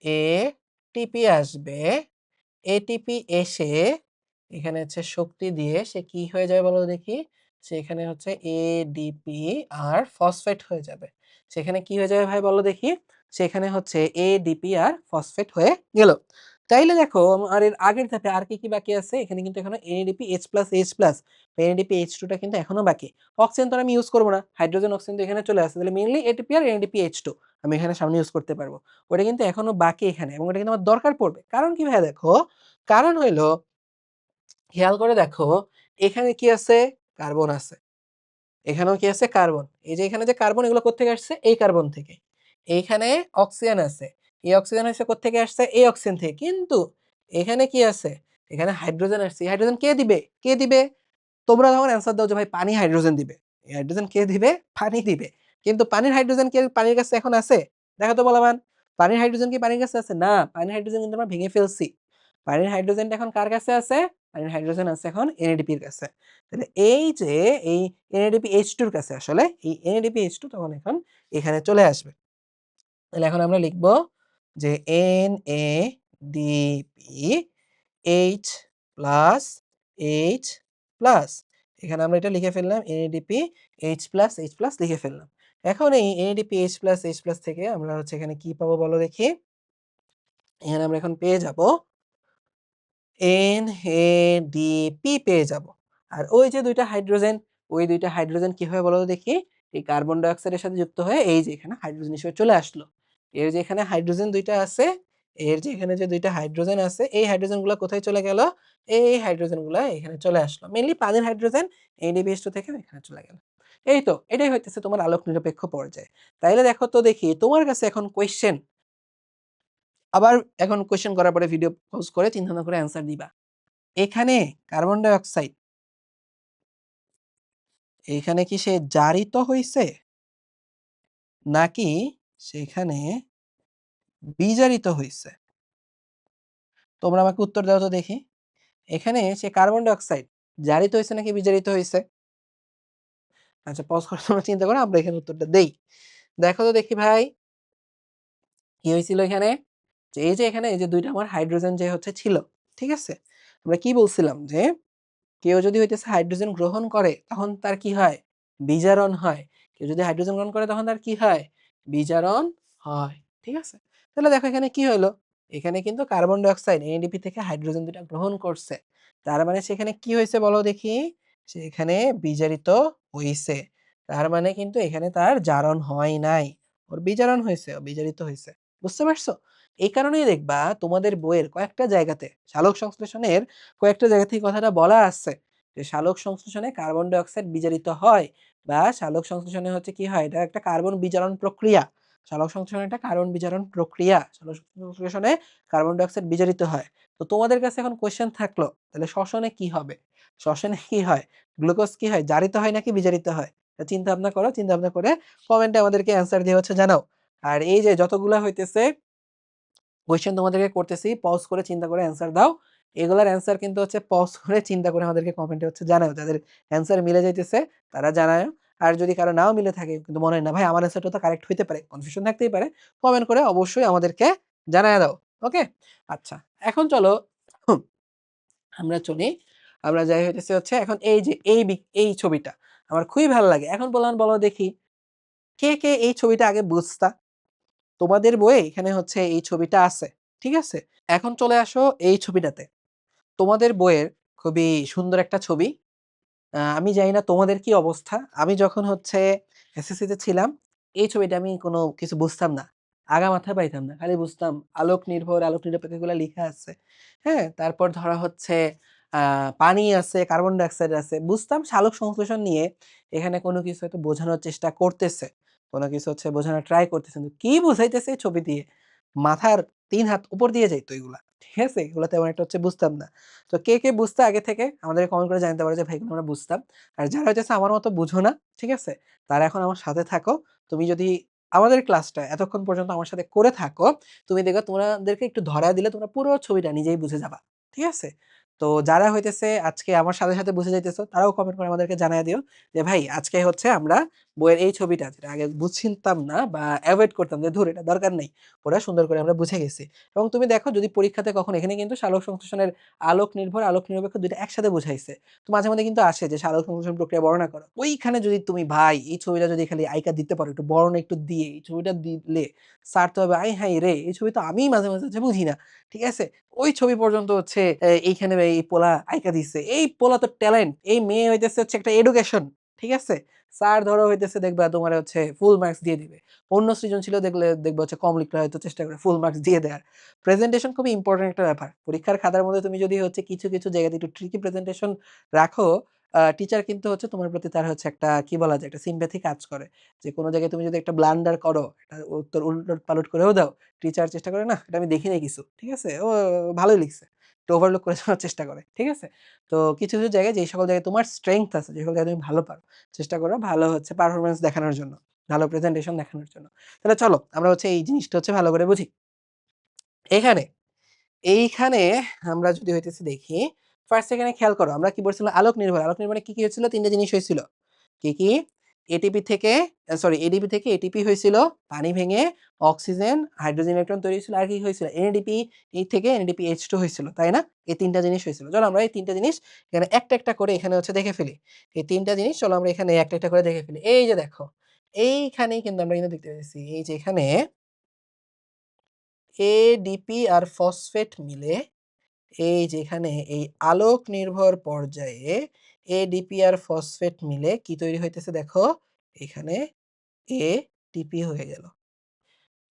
A: এটিপি আসবে এটিপি এসে এখানে হচ্ছে শক্তি দিয়ে সে কি হয়ে যাবে বলো দেখি সেখানে হচ্ছে এডিপি আর ফসফেট হয়ে যাবে সেখানে কি হয়ে যাবে ভাই বলো দেখি সেখানে হচ্ছে এডিপি আর ফসফেট হয়ে গেল তাইলে দেখো আর এর আগের ধাপে আর কি কি বাকি আছে এখানে কিন্তু এখনো এনএডিপি H+H+ এনএডিপি H2 টা কিন্তু এখনো বাকি অক্সিজেন তো আমি ইউজ করবো না হাইড্রোজেন অক্সিজেন তো এখানে চলে আসছে তাহলে মেইনলি এটিপি আর এনএডিপি H2 আমি এখানে সামনে ইউজ করতে পারবো ওটা কিন্তু এখনো বাকি এখানে এবং ওটা কিন্তু আমার দরকার পড়বে কারণ কি ভাই দেখো কারণ হইলো খেয়াল করে দেখো এখানে কি আছে কার্বন আছে এখানেও কি আছে কার্বন এই যে এখানে যে কার্বন এগুলো কোত্থেকে আসছে এই কার্বন থেকে এইখানে অক্সিজেন আছে এই অক্সিজেন হচ্ছে কোত্থেকে আসছে এই অক্সিজেন থেকে কিন্তু এখানে কি আছে এখানে হাইড্রোজেন আসছে এই হাইড্রোজেন কে দিবে তোমরা যখন অ্যান্সার দাও যে ভাই পানি হাইড্রোজেন দিবে এই হাইড্রোজেন কে দিবে পানি দিবে কিন্তু পানির হাইড্রোজেন কি পানির কাছে এখন আছে দেখো তো বলবান পানির হাইড্রোজেন কি পানির কাছে আছে না পানির হাইড্রোজেন কিন্তু আমরা ভেঙে ফেলছি পানির হাইড্রোজেনটা এখন কার কাছে আছে পানির হাইড্রোজেন আছে এখন এনএডিপির কাছে তাহলে এই যে এই এনএডিপি H2 এর কাছে আসলে এই এনএডিপি H2 তখন এখন এখানে চলে আসবে তাহলে এখন আমরা লিখব যে NADP H plus H plus এখানে আমরা এটা লিখে ফেললাম NADP H plus H plus লিখে ফেললাম এখন এই NADP H plus H plus থেকে আমরা হচ্ছে এখানে কি পাবো বলো দেখি এখানে আমরা এখন পেয়ে যাব NADP পেয়ে যাব আর ওই যে দুইটা হাইড্রোজেন ওই দুইটা হাইড্রোজেন কি হয় বলো তো দেখি এই কার্বন ডাই অক্সাইডের সাথে যুক্ত হয়ে এই যে এখানে হাইড্রোজেন হিসেবে চলে আসলো এর যে এখানে হাইড্রোজেন দুইটা আছে এর যে এখানে যে দুইটা হাইড্রোজেন আছে এই হাইড্রোজেনগুলো কোথায় চলে গেল এই হাইড্রোজেনগুলো এখানে চলে আসলো মেইনলি পানির হাইড্রোজেন NADPH2 থেকে এখানে চলে গেল এই তো এটাই হইতেছে তোমার আলোক নিরপেক্ষ পর্যায় তাইলে দেখো তো দেখি তোমার কাছে এখন কোয়েশ্চেন আবার এখন কোয়েশ্চেন করার পরে ভিডিও পজ করে চিন্তা ভাবনা করে অ্যান্সার দিবা এখানে কার্বন ডাই অক্সাইড এখানে কি সে জারিত হইছে নাকি সেখানে বিজারিত হইছে তোমরা আমাকে উত্তর দাও তো দেখি এখানে সে কার্বন ডাই অক্সাইড জারিত হইছে নাকি বিজারিত হইছে আচ্ছা পজ করে তোমরা চিন্তা করো আমরা এখানে উত্তরটা দেই দেখো তো দেখি ভাই কি হয়েছিল এখানে যে এই যে এখানে এই যে দুইটা আমার হাইড্রোজেন যে হচ্ছে ছিল ঠিক আছে আমরা কি বলছিলাম যে কেউ যদি হইতেছে হাইড্রোজেন গ্রহণ করে তখন তার কি হয় বিজারণ হয় কেউ যদি হাইড্রোজেন গ্রহণ করে তখন তার কি হয় বিজারণ হয় ঠিক আছে তাহলে দেখো এখানে কি হলো এখানে কিন্তু কার্বন ডাই অক্সাইড এনএডিপি থেকে হাইড্রোজেন দুটা গ্রহণ করছে তার মানে সেখানে কি হয়েছে বলো দেখি সেখানে বিজারিত হইছে তার মানে কিন্তু এখানে তার জারণ হয় নাই ওর বিজারণ হয়েছে ও বিজারিত হয়েছে বুঝতে পারছো এই কারণেই দেখবা তোমাদের বইয়ের কয়েকটা জায়গাতে সালোক সংশ্লেষণের কয়েকটা জায়গা থেকে কথাটা বলা আছে যে সালোক সংশ্লেষণে কার্বন ডাই অক্সাইড বিজারিত হয় বা সালোক সংশ্লেষণে হচ্ছে কি হয় এটা একটা কার্বন বিজারণ প্রক্রিয়া সালোক সংশ্লেষণ একটা কার্বন বিজারণ প্রক্রিয়া সালোক সংশ্লেষণে কার্বন ডাই অক্সাইড বিজারিত হয় তো তোমাদের কাছে এখন কোশ্চেন থাকলো তাহলে শ্বসনে কি হবে শ্বসনে কি হয় গ্লুকোজ কি হয় জারিত হয় নাকি বিজারিত হয় চিন্তা ভাবনা করো চিন্তা ভাবনা করে কমেন্টে আমাদেরকে অ্যান্সার দিয়ে হচ্ছে জানাও আর এই যে যতগুলা হইতেছে কোয়েশ্চেন তোমাদেরকে করতেছি পজ করে চিন্তা করে অ্যান্সার দাও এগুলার অ্যান্সার কিন্তু হচ্ছে পজ করে চিন্তা করে আমাদেরকে কমেন্টে হচ্ছে জানাও যাদের অ্যান্সার মিলে যাইতেছে তারা জানায় আর যদি কারো নাও মিলে থাকে কিন্তু মনে হয় না ভাই আমার অ্যান্সারটা তো কারেক্ট হইতে পারে কনফিউশন থাকতেই পারে কমেন্ট করে অবশ্যই আমাদেরকে জানায় দাও ওকে আচ্ছা এখন চলো আমরা চলি আমরা যাই হইতেছে হচ্ছে এখন এই যে এই ছবিটা আমার খুবই ভালো লাগে। এখন বললাম বলো দেখি কে এই ছবিটা আগে বুঝতা? তোমাদের বইয়ে এখানে হচ্ছে এই ছবিটা আছে। ঠিক আছে? এখন চলে আসো এই ছবিটাতে। তোমাদের বইয়ের খুবই সুন্দর একটা ছবি। আমি জানি না তোমাদের কি অবস্থা। আমি যখন হচ্ছে এসএসসি তে ছিলাম, এই ছবিটা আমি কোনো কিছু বুঝতাম না। আগা মাথা পাইতাম না। খালি বুঝতাম আলোক নির্ভর, আলোক নিরপেক্ষ এগুলা লিখা আছে। হ্যাঁ? তারপর ধরা হচ্ছে আ পানি আছে, কার্বন ডাইঅক্সাইড আছে। বুঝতাম সালোক সংশ্লেষণ নিয়ে এখানে কোনো কিছু হয়তো বোঝানোর চেষ্টা করতেছে। কোনো কিছু হচ্ছে বোঝানোর ট্রাই করতেছে। কিন্তু কি বুঝাইতেছে এই ছবি দিয়ে? মাথার ৩ হাত উপর দিয়ে যাইত এগুলা। ঠিক আছে? এগুলা তেমন একটা হচ্ছে বুঝতাম না। তো কে বুঝতো আগে থেকে আমাদেরকে কমেন্ট করে জানাতে পারো যে ভাই এগুলো আমরা বুঝতাম। আর যারা হইতেছে আমার মতো বুঝো না, ঠিক আছে? তারা এখন আমার সাথে থাকো। তুমি যদি আমাদের ক্লাসটা এতক্ষণ পর্যন্ত আমার সাথে করে থাকো, তুমি দেখবা তোমাদেরকে একটু ধরায় দিলে তোমরা পুরো ছবিটা নিজেই বুঝে যাবা। ঠিক আছে? তো যারা হইতেছে আজকে আমার সাথে বুঝে যাইতেছো তারাও কমেন্ট করে আমাদেরকে জানাইয়া দিও যে ভাই আজকে হচ্ছে আমরা বইয়ের এই ছবিটা যেটা আগে বুঝছিতাম না বা এভয়েড করতাম যে ধুর এটা দরকার নাই। ওরা সুন্দর করে আমরা বুঝে গেছি। এবং তুমি দেখো যদি পরীক্ষাতে কখনো এখানে কিন্তু সালোক সংশ্লেষণের আলোক নির্ভর, আলোক নিরপেক্ষ ২ টা একসাথে বুঝাইছে। তো মাঝে মধ্যে কিন্তু আসে যে সালোক সংশ্লেষণ প্রক্রিয়া বর্ণনা করো। ওইখানে যদি তুমি ভাই এই ছবিটা যদি খালি আইকা দিতে পারো একটু বর্ণনা একটু দিয়ে এই ছবিটা দিলে স্যার তো হবে আয় হায় রে! এই ছবি তো আমিই মাঝে হচ্ছে বুঝি না। ঠিক আছে? ওই ছবি পর্যন্ত হচ্ছে এইখানে এই পোলা আইকা দিছে। এই পোলা তো ট্যালেন্ট। এই মেয়ে হইতেছে হচ্ছে একটা এডুকেশন। ঠিক আছে? স্যার ধরো হইতেছে দেখবা তোমারে হচ্ছে ফুল মার্কস দিয়ে দিবে। অন্য সৃজনশীল দেখবা হচ্ছে কম লিখলে হয়তো চেষ্টা করে ফুল মার্কস দিয়ে দেয়ার। প্রেজেন্টেশন খুবই ইম্পোর্টেন্ট একটা ব্যাপার। পরীক্ষার খাতার মধ্যে তুমি যদি হচ্ছে কিছু জায়গাতে একটু ট্রিকি প্রেজেন্টেশন রাখো, টিচার কিন্তু হচ্ছে তোমার প্রতি তার হচ্ছে একটা কি বলা যায় একটা সিম্প্যাথি কাজ করে। যে কোন জায়গায় তুমি যদি একটা ব্লান্ডার করো, একটা উত্তর উলট-পালট করেও দাও, টিচার চেষ্টা করে না এটা আমি দেখি নাই কিছু। ঠিক আছে? ও ভালোই লিখছে। একটু ওভারলুক করে যাওয়ার চেষ্টা করে। ঠিক আছে? তো কিছু জায়গায় যেই সকল জায়গায় তোমার স্ট্রেংথ আছে, যে সকল জায়গায় তুমি ভালো পারো, চেষ্টা করো ভালো হচ্ছে পারফরম্যান্স দেখানোর জন্য। ভালো প্রেজেন্টেশন দেখানোর জন্য। তাহলে চলো আমরা হচ্ছে এই জিনিসটা হচ্ছে ভালো করে বুঝি। এখানে এইখানে আমরা যদি হইতেছে দেখি, ফার্স্ট এখানে খেয়াল করো। আমরা কি বলছিলাম? আলোক নির্ভর। আলোক নির্ভরে কি হয়েছিল? ৩ টা জিনিস হয়েছিল। কি? এটিপি থেকে এডিপি থেকে এটিপি হয়েছিল, পানি ভেঙে অক্সিজেন, হাইড্রোজেন ইলেকট্রন তৈরি হয়েছিল। আর কি হয়েছিল? এনএডিপি থেকে NADPH2 হয়েছিল। তাই না? এই ৩ টা জিনিস হয়েছিল। চলো আমরা এই ৩ টা জিনিস এখানে একটা করে এখানে হচ্ছে দেখে ফেলি। এই ৩ টা জিনিস চলো আমরা এখানে একটা করে দেখে ফেলি। এই যে দেখো, এইখানেই কিন্তু আমরা কিন্তু দেখতে পেয়েছি। এই যে এখানে এডিপি আর ফসফেট মিলে এই যে এখানে এই আলোক নির্ভর পর্যায়ে এডিপি আর ফসফেট মিলে কি তৈরি হইতেছে দেখো এখানে এটিপি হয়ে গেল।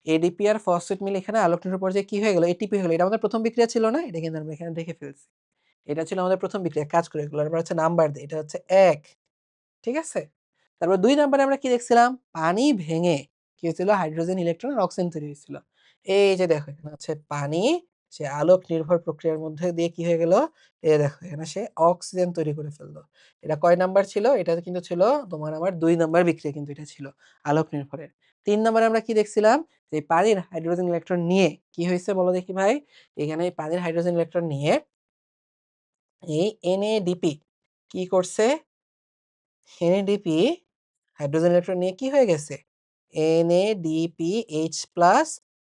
A: এডিপি আর ফসফেট মিলে এখানে আলোক নির্ভর পর্যায়ে কি হয়ে গেল? এটিপি হলো। এটা আমাদের প্রথম বিক্রিয়া ছিল না? এটা কিন্তু আমরা এখানে দেখে ফেলছি। এটা ছিল আমাদের প্রথম বিক্রিয়া। কাজ করে এগুলো আমরা হচ্ছে নাম্বার দেই। এটা হচ্ছে ১। ঠিক আছে? তারপর ২ নাম্বারে আমরা কি দেখছিলাম? পানি ভেঙে কি হয়েছিল? হাইড্রোজেন, ইলেকট্রন আর অক্সিজেন তৈরি হয়েছিল। এই যে দেখো এখানে হচ্ছে পানি সে আলোক নির্ভর প্রক্রিয়ার মধ্যে দিয়ে কি হয়ে গেল? দেখো এখানে সে অক্সিজেন তৈরি করে ফেলল। এটা কয় নাম্বার ছিল? এটা কিন্তু ছিল তোমার আমার ২ নাম্বার বিক্রিয়া কিন্তু এটা ছিল আলোক নির্ভরের। ৩ নাম্বারে আমরা কি দেখছিলাম? যে পানির হাইড্রোজেন ইলেকট্রন নিয়ে কি হইছে বলো দেখি ভাই? এখানে পানির হাইড্রোজেন ইলেকট্রন নিয়ে এই NADP কি করছে? NADP হাইড্রোজেন ইলেকট্রন নিয়ে কি হয়ে গেছে? NADPH+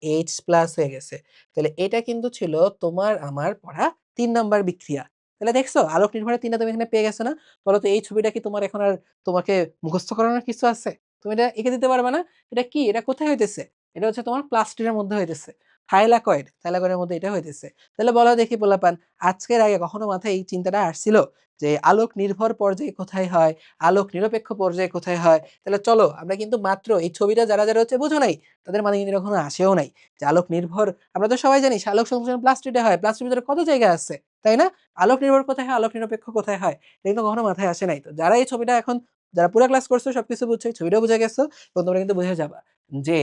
A: H+ হয়ে গেছে। তাহলে এটা কিন্তু ছিল তোমার আমার পড়া ৩ নাম্বার বিক্রিয়া। তাহলে দেখছো আলোক নির্ভরের ৩ টা তুমি এখানে পেয়ে গেছো না? বলো তো এই ছবিটা কি তোমার এখন আর তোমাকে মুখস্থ করানোর কিছু আছে? তুমি এটা এঁকে দিতে পারবা না? এটা কি? এটা কোথায় হইতেছে? এটা হচ্ছে তোমার প্লাস্টিডের মধ্যে হইতেছে। থাইলাকয়েডের মধ্যে এটা হইতেছে। তাহলে বলো দেখি পোলাপান আজকের আগে কখনো মাথায় এই চিন্তাটা আসছিল? যে আলোক নির্ভর পর্যায়ে কোথায় হয়? আলোক নিরপেক্ষ পর্যায়ে কোথায় হয়? তাহলে চলো আমরা কিন্তু মাত্র এই ছবিটা যারা হচ্ছে বুঝো নাই, তাদের মানে কিন্তু এখনো আসেও নাই। যে আলোক নির্ভর আমরা তো সবাই জানি আলোক সংশ্লেষণ প্লাস্টিডে হয়। প্লাস্টিডের ভিতরে কত জায়গা আছে, তাই না? আলোক নির্ভর কোথায় হয়, আলোক নিরপেক্ষ কোথায় হয়? এটা কিন্তু কখনো মাথায় আসে নাই। তো যারা এই ছবিটা এখন যারা পুরা ক্লাস করছো সবকিছু বুঝছো, এই ছবিটাও বুঝে গেছো এবং তোমরা কিন্তু বুঝে যাবা যে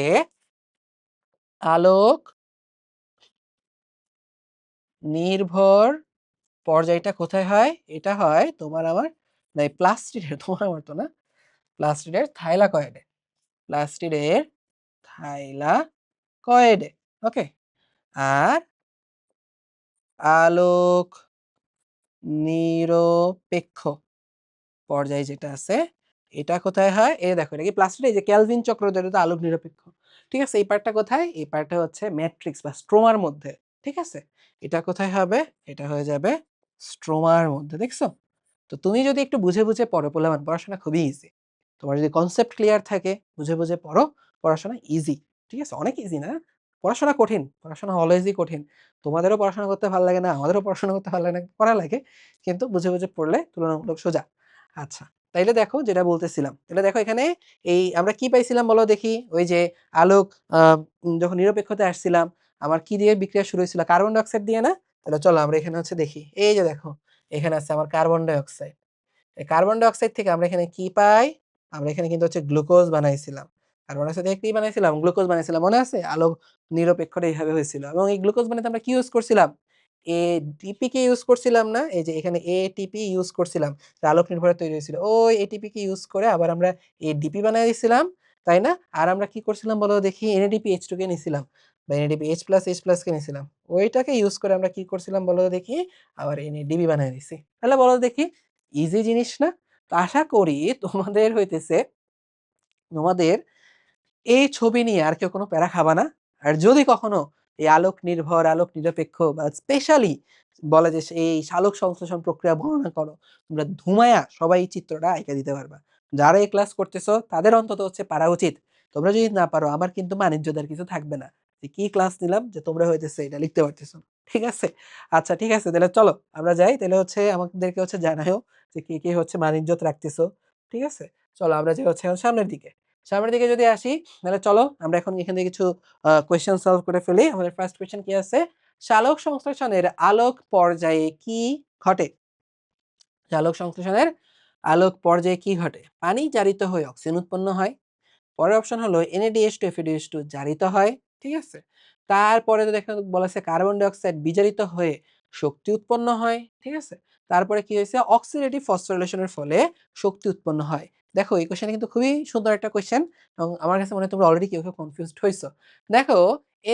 A: আলোক নির্ভর পর্যায়টা কোথায় হয়? এটা হয় তোমার আমার না এই প্লাস্টিডের তোমার আমার তো না। প্লাস্টিডের থাইলাকয়েডে। প্লাস্টিডের থাইলাকয়েডে। ওকে? আর আলোক নিরপেক্ষ পর্যায়ে যেটা আছে, এটা কোথায় হয়? এই দেখো এটা কি প্লাস্টিড এই যে কেলভিন চক্র যেটা তো আলোক নিরপেক্ষ। ঠিক আছে? এই পার্টটা কোথায়? এই পার্টটা হচ্ছে ম্যাট্রিক্স বা স্ট্রোমার মধ্যে। ঠিক আছে? এটা কোথায় হবে? এটা হয়ে যাবে স্ট্রোমার মধ্যে, দেখছো? তো তুমি যদি একটু বুঝে, বুঝে পড়ো পোলাপান, পড়াশোনা খুবই ইজি। তোমার যদি কনসেপ্ট ক্লিয়ার থাকে, বুঝে, বুঝে পড়ো, পড়াশোনা ইজি। ঠিক আছে? অনেক ইজি না। পড়াশোনা কঠিন। পড়াশোনা অলওয়েজই কঠিন। তোমাদেরও পড়াশোনা করতে ভাল লাগে না, আমাদেরও পড়াশোনা করতে ভাল লাগে না, পড়া লাগে। কিন্তু বুঝে, বুঝে পড়লে তুলনামূলক সোজা। আচ্ছা, তাইলে দেখো যেটা বলতেছিলাম। তাহলে দেখো এখানে এই আমরা কি পাইছিলাম বলো দেখি? ওই যে আলোক আ যখন নিরপেক্ষতায় আসছিলাম, আমার কি দিয়ে বিক্রিয়া শুরু হয়েছিল? কার্বন ডাই অক্সাইড দিয়ে না? তাহলে চলো আমরা এখানে হচ্ছে দেখি। এই যে দেখো, এখানে আছে আমার কার্বন ডাই অক্সাইড। এই কার্বন ডাই অক্সাইড থেকে আমরা এখানে কি পাই? আমরা এখানে কিন্তু হচ্ছে গ্লুকোজ বানাইছিলাম। কার্বন ডাই অক্সাইড থেকে কি বানাইছিলাম? গ্লুকোজ বানাইছিলাম। মনে আছে? আলোক নিরপেক্ষটা এইভাবে হয়েছিল। এবং এই গ্লুকোজ বানাইতে আমরা কি ইউজ করছিলাম? এটিপি কে ইউজ করছিলাম না? এই যে এখানে এটিপি ইউজ করছিলাম। যা আলোক নির্ভরতা তৈরি হয়েছিল। ওই এটিপি কে ইউজ করে আবার আমরা এডিপি বানায় দিছিলাম। তাই না? আর আমরা কি করছিলাম বলো দেখি? NADPH2 কে নিছিলাম। বা NADPH+H+ কে নিছিলাম। ওইটাকে ইউজ করে আমরা কি করছিলাম বলো দেখি? আবার NADP বানায় দিছি। তাহলে বলো দেখি? ইজি জিনিস না? তো আশা করি তোমাদের হইতেছে তোমাদের এই ছবি নিয়ে আর কেউ কোনো প্যারা খাবা না। আর যদি কখনো এই আলোক নির্ভর, আলোক নিরপেক্ষ বা স্পেশালি বলে যে এই সালোক সংশ্লেষণ প্রক্রিয়া বর্ণনা করো, তোমরা ধুমায়া সবাই এই চিত্রটা আঁইকা দিতে পারবা। যারা এই ক্লাস করতেছো তাদের অন্তত হচ্ছে পারা উচিত। তোমরা যদি না পারো আমার কিন্তু মানিজ্যতার কিছু থাকবে না। যে কি ক্লাস নিলাম যে তোমরা হইতেছে এটা লিখতে পারতেছো না। ঠিক আছে? আচ্ছা ঠিক আছে, তাহলে চলো আমরা যাই। তাহলে হচ্ছে আমাদেরকে হচ্ছে জানাইও যে কে, কে হচ্ছে মানিজ্যত রাখতেছো। ঠিক আছে? চলো আমরা যাই হচ্ছে এখন সামনের দিকে। সামনের দিকে যদি আসি, তাহলে চলো আমরা এখন এখান থেকে কিছু কোয়েশ্চেন সলভ করে ফেলি। আমাদের ফার্স্ট কোয়েশ্চেন কি আছে? সালোক সংশ্লেষণের আলোক পর্যায়ে কি ঘটে? সালোক সংশ্লেষণের আলোক পর্যায়ে কি ঘটে? পানি জারিত হয়ে অক্সিজেন উৎপন্ন হয়। পরের অপশন হলো NADH2 FADH2 জারিত হয়। ঠিক আছে? তারপরে তো দেখেন বলা আছে কার্বন ডাই অক্সাইড বিজারিত হয়ে শক্তি উৎপন্ন হয়। ঠিক আছে? তারপরে কি হয়েছে? অক্সিডেটিভ ফসফোরিলেশনের ফলে শক্তি উৎপন্ন হয়। দেখো এই কোশ্চেনটা কিন্তু খুবই সুন্দর একটা কোশ্চেন এবং আমার কাছে মনে হয় তোমরা অলরেডি কেউ, কেউ কনফিউজড হইছো। দেখো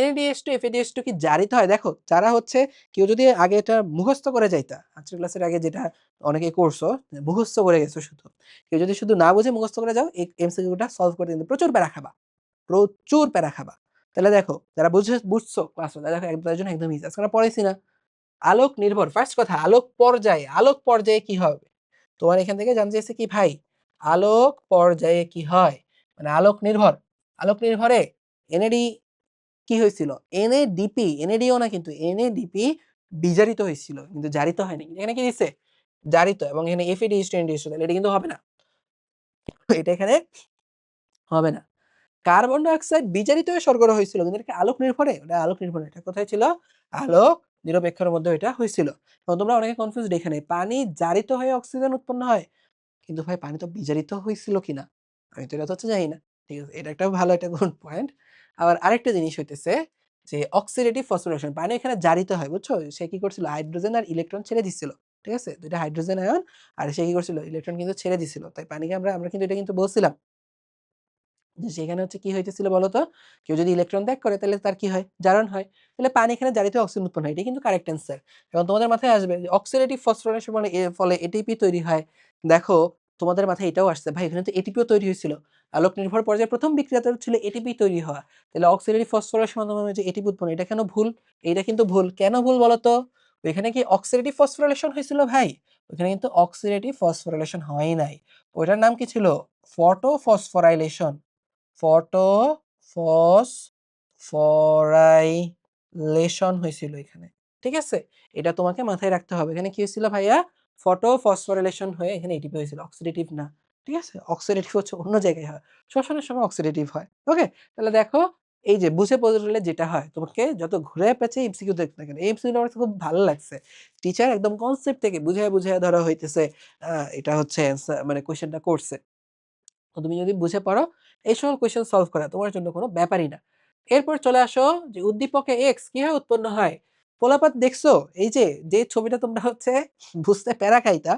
A: NADH2 FADH2 কি জারিত হয়? দেখো যারা হচ্ছে কেউ যদি আগে এটা মুখস্থ করে যাইতা, আজকের ক্লাসের আগে যেটা অনেকেই করছো, মুখস্থ করে গেছো শুধু। কেউ যদি শুধু না বুঝে মুখস্থ করে যাও, এই এমসিকিউটা সলভ করতে কিন্তু প্রচুর প্যারা খাবা। প্রচুর প্যারা খাবা। তাহলে দেখো যারা বুঝছো ক্লাস দেখো তাদের জন্য একদম ইজি। আজকে আমরা পড়াইছি না? আলোক নির্ভর ফার্স্ট কথা আলোক পর্যায়ে কি হবে? তোমার এখান থেকে জানতে চাইছে কি ভাই? আলোক পর্যায়ে কি হয়? মানে আলোক নির্ভরে NAD কি হয়েছিল? NADPও না কিন্তু NADP বিজারিত হয়েছিল। কিন্তু জারিত হয়নি। এখানে কি দিছে? জারিত এবং এখানে FADH2 NADH2 তাহলে এটা কিন্তু হবে না। এটা এখানে হবে না। কার্বন ডাই অক্সাইড বিজারিত হয়ে সরবরাহ হয়েছিল। কিন্তু এটা কি আলোক নির্ভরে? ওটা আলোক নির্ভর না। এটা কোথায় ছিল? আলোক নিরপেক্ষের মধ্যে এটা হইছিল। এখন তোমরা অনেকে কনফিউজড এখানে। পানি জারিত হয়ে অক্সিজেন উৎপন্ন হয়। কিন্তু ভাই পানি তো বিজারিত হইছিল কিনা? আমি তো এটা তো হচ্ছে জানি না। ঠিক আছে? এটা একটা ভালো একটা গুড পয়েন্ট। আবার আরেকটা জিনিস হইতেছে যে অক্সিডেটিভ ফসফোরিলেশন পানি এখানে জারিত হয়, বুঝছো? সে কি করছিল? হাইড্রোজেন আর ইলেকট্রন ছেড়ে দিচ্ছিল। ঠিক আছে? ২ টা হাইড্রোজেন আয়ন আর সে কি করছিল? ইলেকট্রন কিন্তু ছেড়ে দিছিল। তাই পানিকে আমরা কিন্তু এটা কিন্তু বলছিলাম যে সেখানে হচ্ছে কি হইতেছিল বলতো? কেউ যদি ইলেকট্রন ত্যাগ করে তাহলে তার কি হয়? জারণ হয়। তাহলে পানি এখানে জারিত হয়ে অক্সিজেন উৎপন্ন হয়। এটাই কিন্তু কারেক্ট অ্যান্সার। এবং তোমাদের মাথায় আসবে যে অক্সিডেটিভ ফসফোরিলেশন মানে এর ফলে এটিপি তৈরি হয়। দেখো তোমাদের মাথায় এটাও আসছে ভাই এখানে তো এটিপিও তৈরি হয়েছিল। আলোক নির্ভর পর্যায়ে ১ম বিক্রিয়াতে ছিল এটিপি তৈরি হওয়া। তাহলে অক্সিডেটিভ ফসফোরিলেশন মাধ্যমে যে এটিপি উৎপন্ন এটা কেন ভুল? এইটা কিন্তু ভুল। কেন ভুল বলতো? ওইখানে কি অক্সিডেটিভ ফসফোরিলেশন হয়েছিল ভাই? ওইখানে কিন্তু অক্সিডেটিভ ফসফোরিলেশন হয় নাই। ওইটার নাম কি ছিল? ফটোফসফোরাইলেশন। ফটোফসফোরাইলেশন হয়েছিল এখানে। ঠিক আছে? এটা তোমাকে মাথায় রাখতে হবে। এখানে কি হয়েছিল ভাইয়া? ফটোফসফোরাইলেশন হয়ে এখানে এটিপি হয়েছিল। অক্সিডেটিভ না। ঠিক আছে? অক্সিডেটিভ হচ্ছে অন্য জায়গায় হয়। শ্বসনের সময় অক্সিডেটিভ হয়। ওকে? তাহলে দেখো এই যে বুঝে পড়লে যেটা হয় তোমাকে যত ঘুরে পেঁচে এমসিকিউ দেখতে থাকেন। এই এমসিকিউটা আমার কাছে খুব ভালো লাগছে। টিচার একদম কনসেপ্ট থেকে বুঝায়, বুঝায় ধরা হইতেছে এটা হচ্ছে মানে কোয়েশ্চেনটা করছে। তো তুমি যদি বুঝে পারো এই সকল কোয়েশ্চেন সলভ করা তোমার জন্য কোনো ব্যাপারই না। এরপর চলে আসো যে উদ্দীপকে এক্স কিভাবে উৎপন্ন হয়? পোলাপাত দেখছো? এই যে ছবিটা তোমরা হচ্ছে বুঝতে প্যারা খাইতা,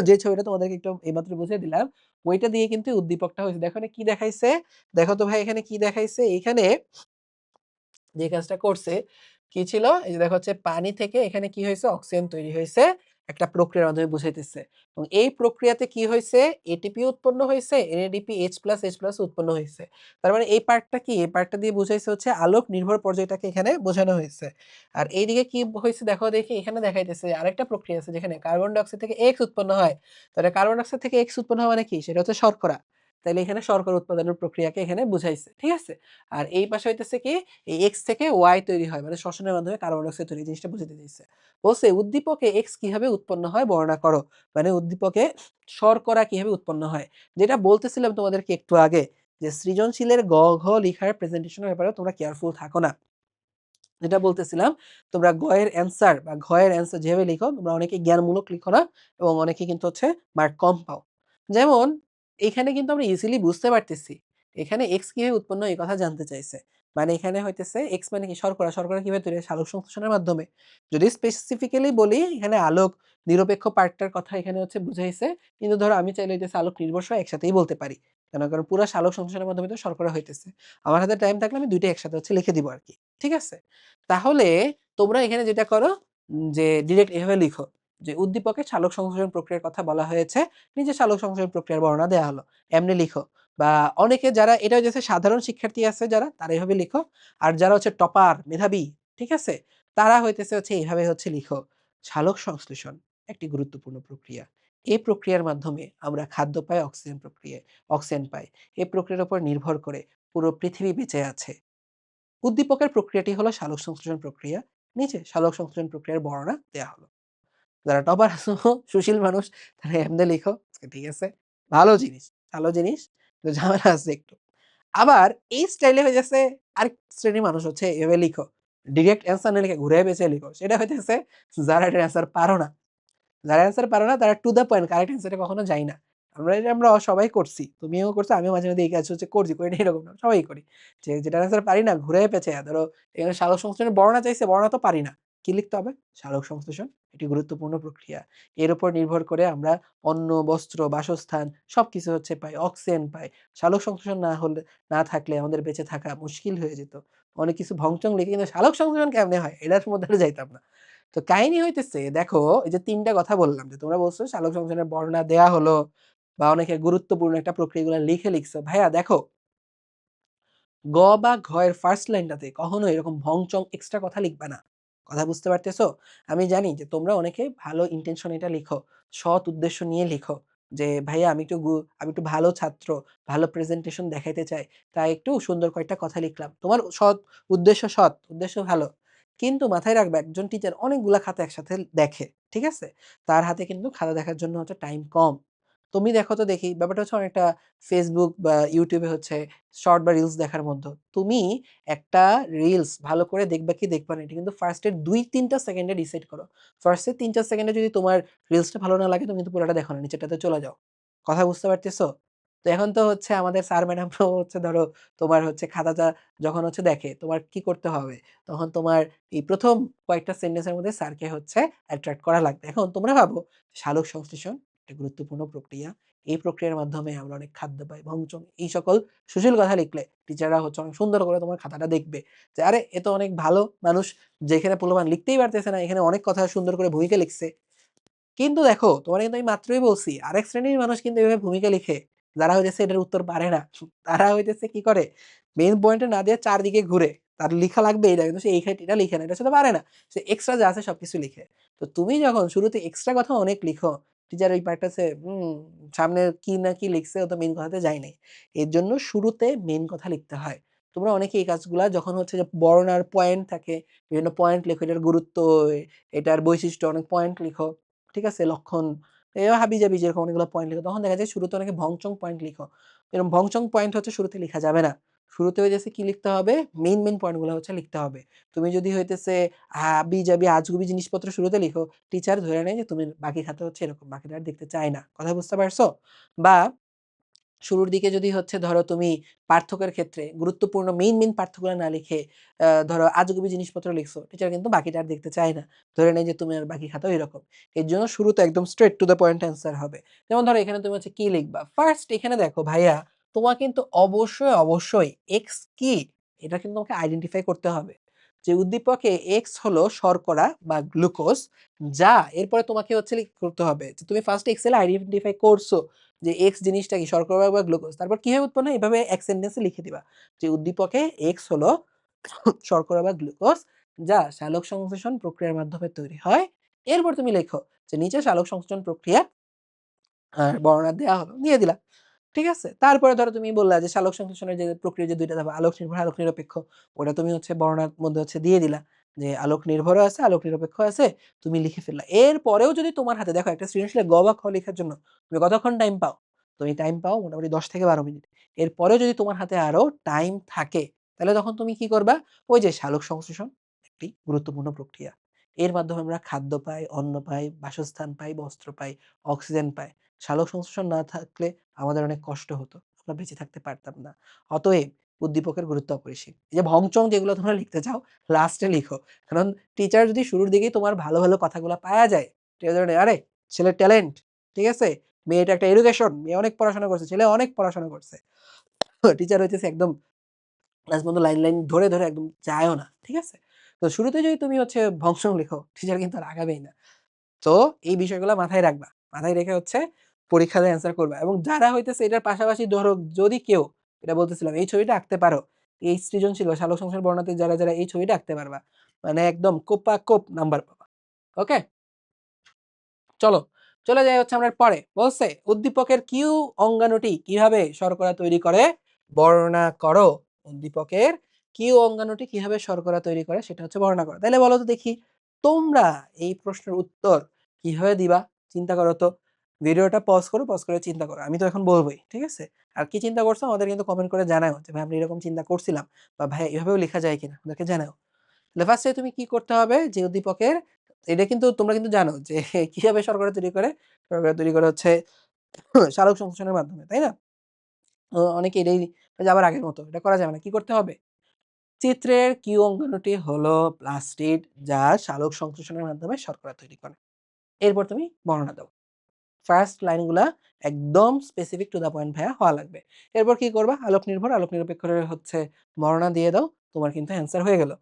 A: যে ছবিটা তোমাদেরকে একটু এইমাত্র বুঝিয়ে দিলাম, ওইটা দিয়ে কিন্তু উদ্দীপকটা হয়েছে। দেখো এখানে কি দেখাইছে? দেখো তো ভাই এখানে কি দেখাইছে? এইখানে যে কাজটা করছে কি ছিল? এই যে দেখো হচ্ছে পানি থেকে এখানে কি হয়েছে? অক্সিজেন তৈরি হয়েছে একটা প্রক্রিয়ার মাধ্যমে বুঝাইতেছে। এবং এই প্রক্রিয়াতে কি হইছে? এটিপি উৎপন্ন হইছে, NADP H+H+ উৎপন্ন হইছে। তার মানে এই পার্টটা কি? এই পার্টটা দিয়ে বুঝাইছে হচ্ছে আলোক নির্ভর পর্যায়টাকে এখানে বোঝানো হইছে। আর এইদিকে কি হইছে দেখো দেখি এখানে দেখাইতেছে আরেকটা প্রক্রিয়া আছে যেখানে কার্বন ডাই অক্সাইড থেকে X উৎপন্ন হয়। তাহলে কার্বন ডাই অক্সাইড থেকে X উৎপন্ন হওয়া মানে কি? সেটা হচ্ছে শর্করা। তাইলে এখানে শর্করা উৎপাদনের প্রক্রিয়াকে এখানে বুঝাইছে। ঠিক আছে? আর এই পাশে হইতেছে কি? এই X থেকে Y তৈরি হয়। মানে শ্বসনের মাধ্যমে কার্বন ডাই অক্সাইড তৈরি। এই জিনিসটা বুঝাইতে চাইছে। বলছে উদ্দীপকে X কিভাবে উৎপন্ন হয় বর্ণনা করো। মানে উদ্দীপকে শর্করা কিভাবে উৎপন্ন হয়। যেটা বলতেছিলাম তোমাদেরকে একটু আগে যে সৃজনশীলের গ, ঘ লিখার প্রেজেন্টেশনের ব্যাপারে তোমরা কেয়ারফুল থাকো না। যেটা বলতেছিলাম তোমরা গ এর অ্যান্সার বা ঘ এর অ্যান্সার যেভাবে লিখো তোমরা অনেকে জ্ঞানমূলক লিখো না এবং অনেকে কিন্তু হচ্ছে মার্ক কম পাও। যেমন এখানে কিন্তু আমরা ইজিলি বুঝতে পারতেছি এখানে এক্স কিভাবে উৎপন্ন এই কথা জানতে চাইছে। মানে এখানে হইতেছে এক্স মানে কি শর্করা, শর্করা কিভাবে তৈরি হয় সালোক সংশ্লেষণের মাধ্যমে। যদি স্পেসিফিক্যালি বলি এখানে আলোক নিরপেক্ষ পার্টটার কথা এখানে হচ্ছে বুঝাইছে, কিন্তু ধরো আমি চাইলে হইতেছে আলোক নির্ভরশীল একসাথেই বলতে পারি। কেন কারণ পুরো সালোক সংশ্লেষণের মাধ্যমে তো শর্করা হইতেছে। আমার হাতে টাইম থাকলে আমি দুইটাই একসাথে হচ্ছে লিখে দিব আর কি। ঠিক আছে? তাহলে তোমরা এখানে যেটা করো যে ডিরেক্ট এভাবে লিখো যে উদ্দীপকে সালোক সংশ্লেষণ প্রক্রিয়ার কথা বলা হয়েছে, নিচে সালোক সংশ্লেষণ প্রক্রিয়ার বর্ণনা দেয়া হলো। এমনি লিখো। বা অনেকে যারা এটা হচ্ছে সাধারণ শিক্ষার্থী আছে যারা তারা এভাবে লিখো। আর যারা হচ্ছে টপার, মেধাবী, ঠিক আছে? তারা হইতেছে হচ্ছে এইভাবে হচ্ছে লিখো। সালোক সংশ্লেষণ একটি গুরুত্বপূর্ণ প্রক্রিয়া। এই প্রক্রিয়ার মাধ্যমে আমরা খাদ্য পাই, অক্সিজেন পাই। এই প্রক্রিয়ার উপর নির্ভর করে পুরো পৃথিবী বেঁচে আছে। উদ্দীপকের প্রক্রিয়াটি হলো সালোক সংশ্লেষণ প্রক্রিয়া। নিচে সালোক সংশ্লেষণ প্রক্রিয়ার বর্ণনা দেয়া হলো। যারা টপার আছো, সুশীল মানুষ তারা এমনে লিখো। ঠিক আছে? ভালো জিনিস, ভালো জিনিস। কিন্তু ঝামেলা আছে একটু। আবার এই স্টাইলে হয়ে যাচ্ছে আরেক শ্রেণীর মানুষ হচ্ছে এভাবে লিখো। ডিরেক্ট অ্যান্সার না লিখে ঘুরে পেঁচিয়ে লিখো। সেটা হইতেছে যারা এটার অ্যান্সার পারো না। যারা অ্যান্সার পারো না তারা টু দ্য পয়েন্ট কারেক্ট অ্যান্সারে কখনো যাই না। আমরা সবাই করছি। তুমিও করছো, আমিও মাঝে, মাঝে এই কাজ হচ্ছে করছি। করি না এরকম না। সবাই করি। যে যেটার অ্যান্সার পারি না ঘুরে পেঁচাইয়া ধরো এখানে সালোক সংশ্লেষণের বর্ণনা চাইছে, বর্ণনা তো পারি না। কি লিখতে হবে? সালোক সংশ্লেষণ একটি গুরুত্বপূর্ণ প্রক্রিয়া। এর উপর নির্ভর করে আমরা অন্ন, বস্ত্র, বাসস্থান সবকিছু হচ্ছে পাই। অক্সিজেন পাই। সালোক সংশ্লেষণ না থাকলে আমাদের বেঁচে থাকা মুশকিল হয়ে যেত। অনেক কিছু ভং-চং লিখে কিন্তু সালোক সংশ্লেষণ কেমনে হয়? এটার মধ্যে আর যাইতাম না। তো কাহিনী হইতেছে দেখো এই যে ৩ টা কথা বললাম যে তোমরা বলছো সালোক সংশ্লেষণের বর্ণনা দেয়া হলো বা অনেকে গুরুত্বপূর্ণ একটা প্রক্রিয়াগুলো লিখে লিখছো। ভাইয়া দেখো গ বা ঘ এর ফার্স্ট লাইনটাতে কখনো এরকম ভং-চং এক্সট্রা কথা লিখবা না। কথা বুঝতে পারতেছো? আমি জানি যে তোমরা অনেকে ভালো ইনটেনশন এটা লিখো। সৎ উদ্দেশ্য নিয়ে লিখো। যে ভাইয়া আমি একটু ভালো ছাত্র, ভালো প্রেজেন্টেশন দেখাইতে চাই। তাই একটু সুন্দর কয়েকটা কথা লিখলাম। তোমার সৎ, উদ্দেশ্য ভালো। কিন্তু মাথায় রাখবা একজন টিচার অনেকগুলা খাতা একসাথে দেখে। ঠিক আছে? তার হাতে কিন্তু খাতা দেখার জন্য হচ্ছে টাইম কম। তুমি দেখো তো দেখি ব্যাপারটা হচ্ছে অনেকটা Facebook বা YouTube এ হচ্ছে শর্ট বা রিলস দেখার মতো। তুমি একটা রিলস ভালো করে দেখবা কি দেখবা না এটা কিন্তু ফার্স্ট এর ২-৩ টা সেকেন্ডে ডিসাইড করো। ফার্স্ট এর ৩-৪ সেকেন্ডে যদি তোমার রিলসটা ভালো না লাগে তুমি কিন্তু পুরাটা দেখো না। নিচেরটাতে চলে যাও। কথা বুঝতে পারতেছো? তো এখন তো হচ্ছে আমাদের স্যার ম্যাডামরাও হচ্ছে ধরো তোমার হচ্ছে খাতাটা যখন হচ্ছে দেখে তোমার কি করতে হবে? তখন তোমার এই ১ম কয়েকটা সেন্টেন্সের মধ্যে স্যারকে হচ্ছে অ্যাট্রাক্ট করা লাগবে। এখন তোমরা ভাবো সালোক সংশ্লেষণ একটা গুরুত্বপূর্ণ প্রক্রিয়া। এই প্রক্রিয়ার মাধ্যমে আমরা অনেক খাদ্য পাই, ভংচং এই সকল সুশীল কথা লিখলে টিচাররা হচ্ছে অনেক সুন্দর করে তোমার খাতাটা দেখবে। যে আরে এ তো অনেক ভালো মানুষ যেখানে পোলাপান লিখতেই পারতেছে না, এখানে অনেক কথা সুন্দর করে ভূমিকা লিখছে। কিন্তু দেখো তোমারে কিন্তু আমি মাত্রই বলছি আরেক শ্রেণীর মানুষ কিন্তু এভাবে ভূমিকা লিখে। যারা হইতেছে এটার উত্তর পারে না। তারা হইতেছে কি করে? মেইন পয়েন্টে না দিয়ে চারদিকে ঘুরে। তার লিখা লাগবে এটা কিন্তু সে এটা লিখে না। এটা সে তো পারে না। সে এক্সট্রা যা আছে সবকিছু লিখে। তো তুমি যখন শুরুতে এক্সট্রা কথা অনেক লিখো, টিচার ওই পার্টটাতে সামনে কি না কি লিখছে ও তো মেইন কথাতে যায় নাই। এর জন্য শুরুতে মেইন কথা লিখতে হয়। তোমরা অনেকে এই কাজগুলা যখন হচ্ছে যে বর্ণনার পয়েন্ট থাকে, বিভিন্ন পয়েন্ট লেখো, এটার গুরুত্ব, এটার বৈশিষ্ট্য অনেক পয়েন্ট লিখো। ঠিক আছে? লক্ষণ হাবিজাবি যেরকম অনেকগুলো পয়েন্ট লিখো। তখন দেখা যায় শুরুতে অনেকে ভং-চং পয়েন্ট লিখো। এরকম ভং-চং পয়েন্ট হচ্ছে শুরুতে লিখা যাবে না। শুরুতে হইতেছে কি লিখতে হবে? মেইন পয়েন্ট গুলো হচ্ছে লিখতে হবে। তুমি যদি হইতেছে হাবিজাবি আজগুবি জিনিসপত্র শুরুতে লিখো, টিচার ধরে নেয় যে তুমি বাকি খাতা হচ্ছে এরকম। বাকিটা আর দেখতে চায় না। কথা বুঝতে পারছো? বা শুরুর দিকে যদি হচ্ছে ধরো তুমি পার্থক্যের ক্ষেত্রে গুরুত্বপূর্ণ মেইন পার্থক্যগুলো না লিখে ধরো আজগুবি জিনিসপত্র লিখছো, টিচার কিন্তু বাকিটা আর দেখতে চায় না। ধরে নেয় যে তুমি আর বাকি খাতাও এরকম। এর জন্য শুরুতে একদম straight to the point answer হবে। যেমন ধরো এখানে তুমি হচ্ছে কি লিখবা? ফার্স্ট এখানে দেখো ভাইয়া তোমার কিন্তু অবশ্যই এক্স কি? এটা কিন্তু তোমাকে আইডেন্টিফাই করতে হবে। যে উদ্দীপকে X হলো শর্করা বা গ্লুকোজ যা এরপরে তোমাকে হচ্ছে করতে হবে যে তুমি ফার্স্ট এক্সেলে আইডেন্টিফাই করছো যে X জিনিসটা কি শর্করা বা গ্লুকোজ। তারপর কিভাবে উৎপন্ন হয়? এভাবে এক সেন্টেন্সে লিখে দিবা যে উদ্দীপকে X হলো শর্করা বা গ্লুকোজ যা সালোক সংশ্লেষণ প্রক্রিয়ার মাধ্যমে তৈরি হয়। এরপর তুমি লেখো যে নিচে সালোক সংশ্লেষণ প্রক্রিয়া বর্ণনা দেয়া হলো, দিয়ে দিলা। ঠিক আছে? তারপরে ধরো তুমি বললা যে সালোক সংশ্লেষণের যে প্রক্রিয়া যে ২ টা ধাপ আলোক নির্ভর, আলোক নিরপেক্ষ। ওটা তুমি হচ্ছে বর্ণনার মধ্যে হচ্ছে দিয়ে দিলা। যে আলোক নির্ভরও আছে, আলোক নিরপেক্ষ আছে। তুমি লিখে ফেললা। এরপরেও যদি তোমার হাতে দেখো একটা সৃজনশীলে গ বা খ লেখার জন্য তুমি কতক্ষণ টাইম পাও? তুমি টাইম পাও মোটামুটি ১০ থেকে ১২ মিনিট। এরপরেও যদি তোমার হাতে আরো টাইম থাকে, তাহলে তখন তুমি কি করবা? ওই যে সালোক সংশ্লেষণ একটি গুরুত্বপূর্ণ প্রক্রিয়া। এর মাধ্যমে আমরা খাদ্য পাই, অন্ন পাই, বাসস্থান পাই, বস্ত্র পাই, অক্সিজেন পাই। সালোক সংশ্লেষণ না থাকলে আমাদের অনেক কষ্ট হতো। আমরা বেঁচে থাকতে পারতাম না। অতএব উদ্দীপকের গুরুত্ব অপরিসীম। এই যে ভংচং যেগুলো তোমরা লিখতে চাও লাস্টে লিখো। কারণ টিচার যদি শুরুর দিকেই তোমার ভালো, ভালো কথাগুলা পায়া যায়, টিচার ধরে আরে ছেলের ট্যালেন্ট, ঠিক আছে? মেয়েটা একটা এডুকেশন, মেয়ে অনেক পড়াশোনা করছে, ছেলে অনেক পড়াশোনা করছে। টিচার হইতেছে একদম লাস্ট পর্যন্ত লাইন, লাইন ধরে, ধরে একদম যায়ও না। ঠিক আছে? তো শুরুতে যদি তুমি হচ্ছে ভংশং লিখো, টিচার কিন্তু আর আগাবেই না। তো এই বিষয়গুলো মাথায় রাখবা। মাথায় রেখে হচ্ছে পরীক্ষাতে অ্যান্সার করবা এবং যারা হইতেছে এটার পাশাপাশি ধরো যদি কেউ এটা বলতেছিলাম এই ছবিটা আঁকতে পারো, এই সৃজনশীল বা সালোক সংশ্লেষণ বর্ণনাতে যারা, যারা এই ছবিটা আঁকতে পারবা, মানে একদম কোপাকোপ নাম্বার পাবা। ওকে? চলো, চলে যাই হচ্ছে আমরা পরে। বলছে উদ্দীপকের কিউ অঙ্গাণুটি কিভাবে শর্করা তৈরি করে বর্ণনা করো। উদ্দীপকের কিউ অঙ্গাণুটি কিভাবে শর্করা তৈরি করে সেটা হচ্ছে বর্ণনা করো। তাইলে বলো তো দেখি তোমরা এই প্রশ্নের উত্তর কিভাবে দিবা? চিন্তা করো তো। ভিডিওটা পজ করো, পজ করে চিন্তা করো। আমি তো এখন বলবই। ঠিক আছে? আর কি চিন্তা করছো আমাদের কিন্তু কমেন্ট করে জানাও যে ভাই আমরা এরকম চিন্তা করছিলাম বা ভাই এভাবেও লেখা যায় কিনা আমাদেরকে জানাও। তাহলে ফার্স্টে তুমি কি করতে হবে যে উদ্দীপকের এটা কিন্তু তোমরা কিন্তু জানো যে কিভাবে শর্করা তৈরি করে? শর্করা তৈরি করে হচ্ছে সালোক সংশ্লেষণের মাধ্যমে, তাই না? অনেকে এটাই ওই যে আবার আগের মতো এটা করা যাবে না। কি করতে হবে? চিত্রের কিউ অঙ্গাণুটি হলো প্লাস্টিড যা সালোক সংশ্লেষণের মাধ্যমে শর্করা তৈরি করে। এরপর তুমি বর্ণনা দাও। ফার্স্ট লাইনগুলা একদম স্পেসিফিক টু দ্য পয়েন্ট ভাইয়া হওয়া লাগবে। এরপর কি করবা? আলোক নির্ভর, আলোক নিরপেক্ষের হচ্ছে বর্ণনা দিয়ে দাও। তোমার কিন্তু অ্যান্সার হয়ে গেল।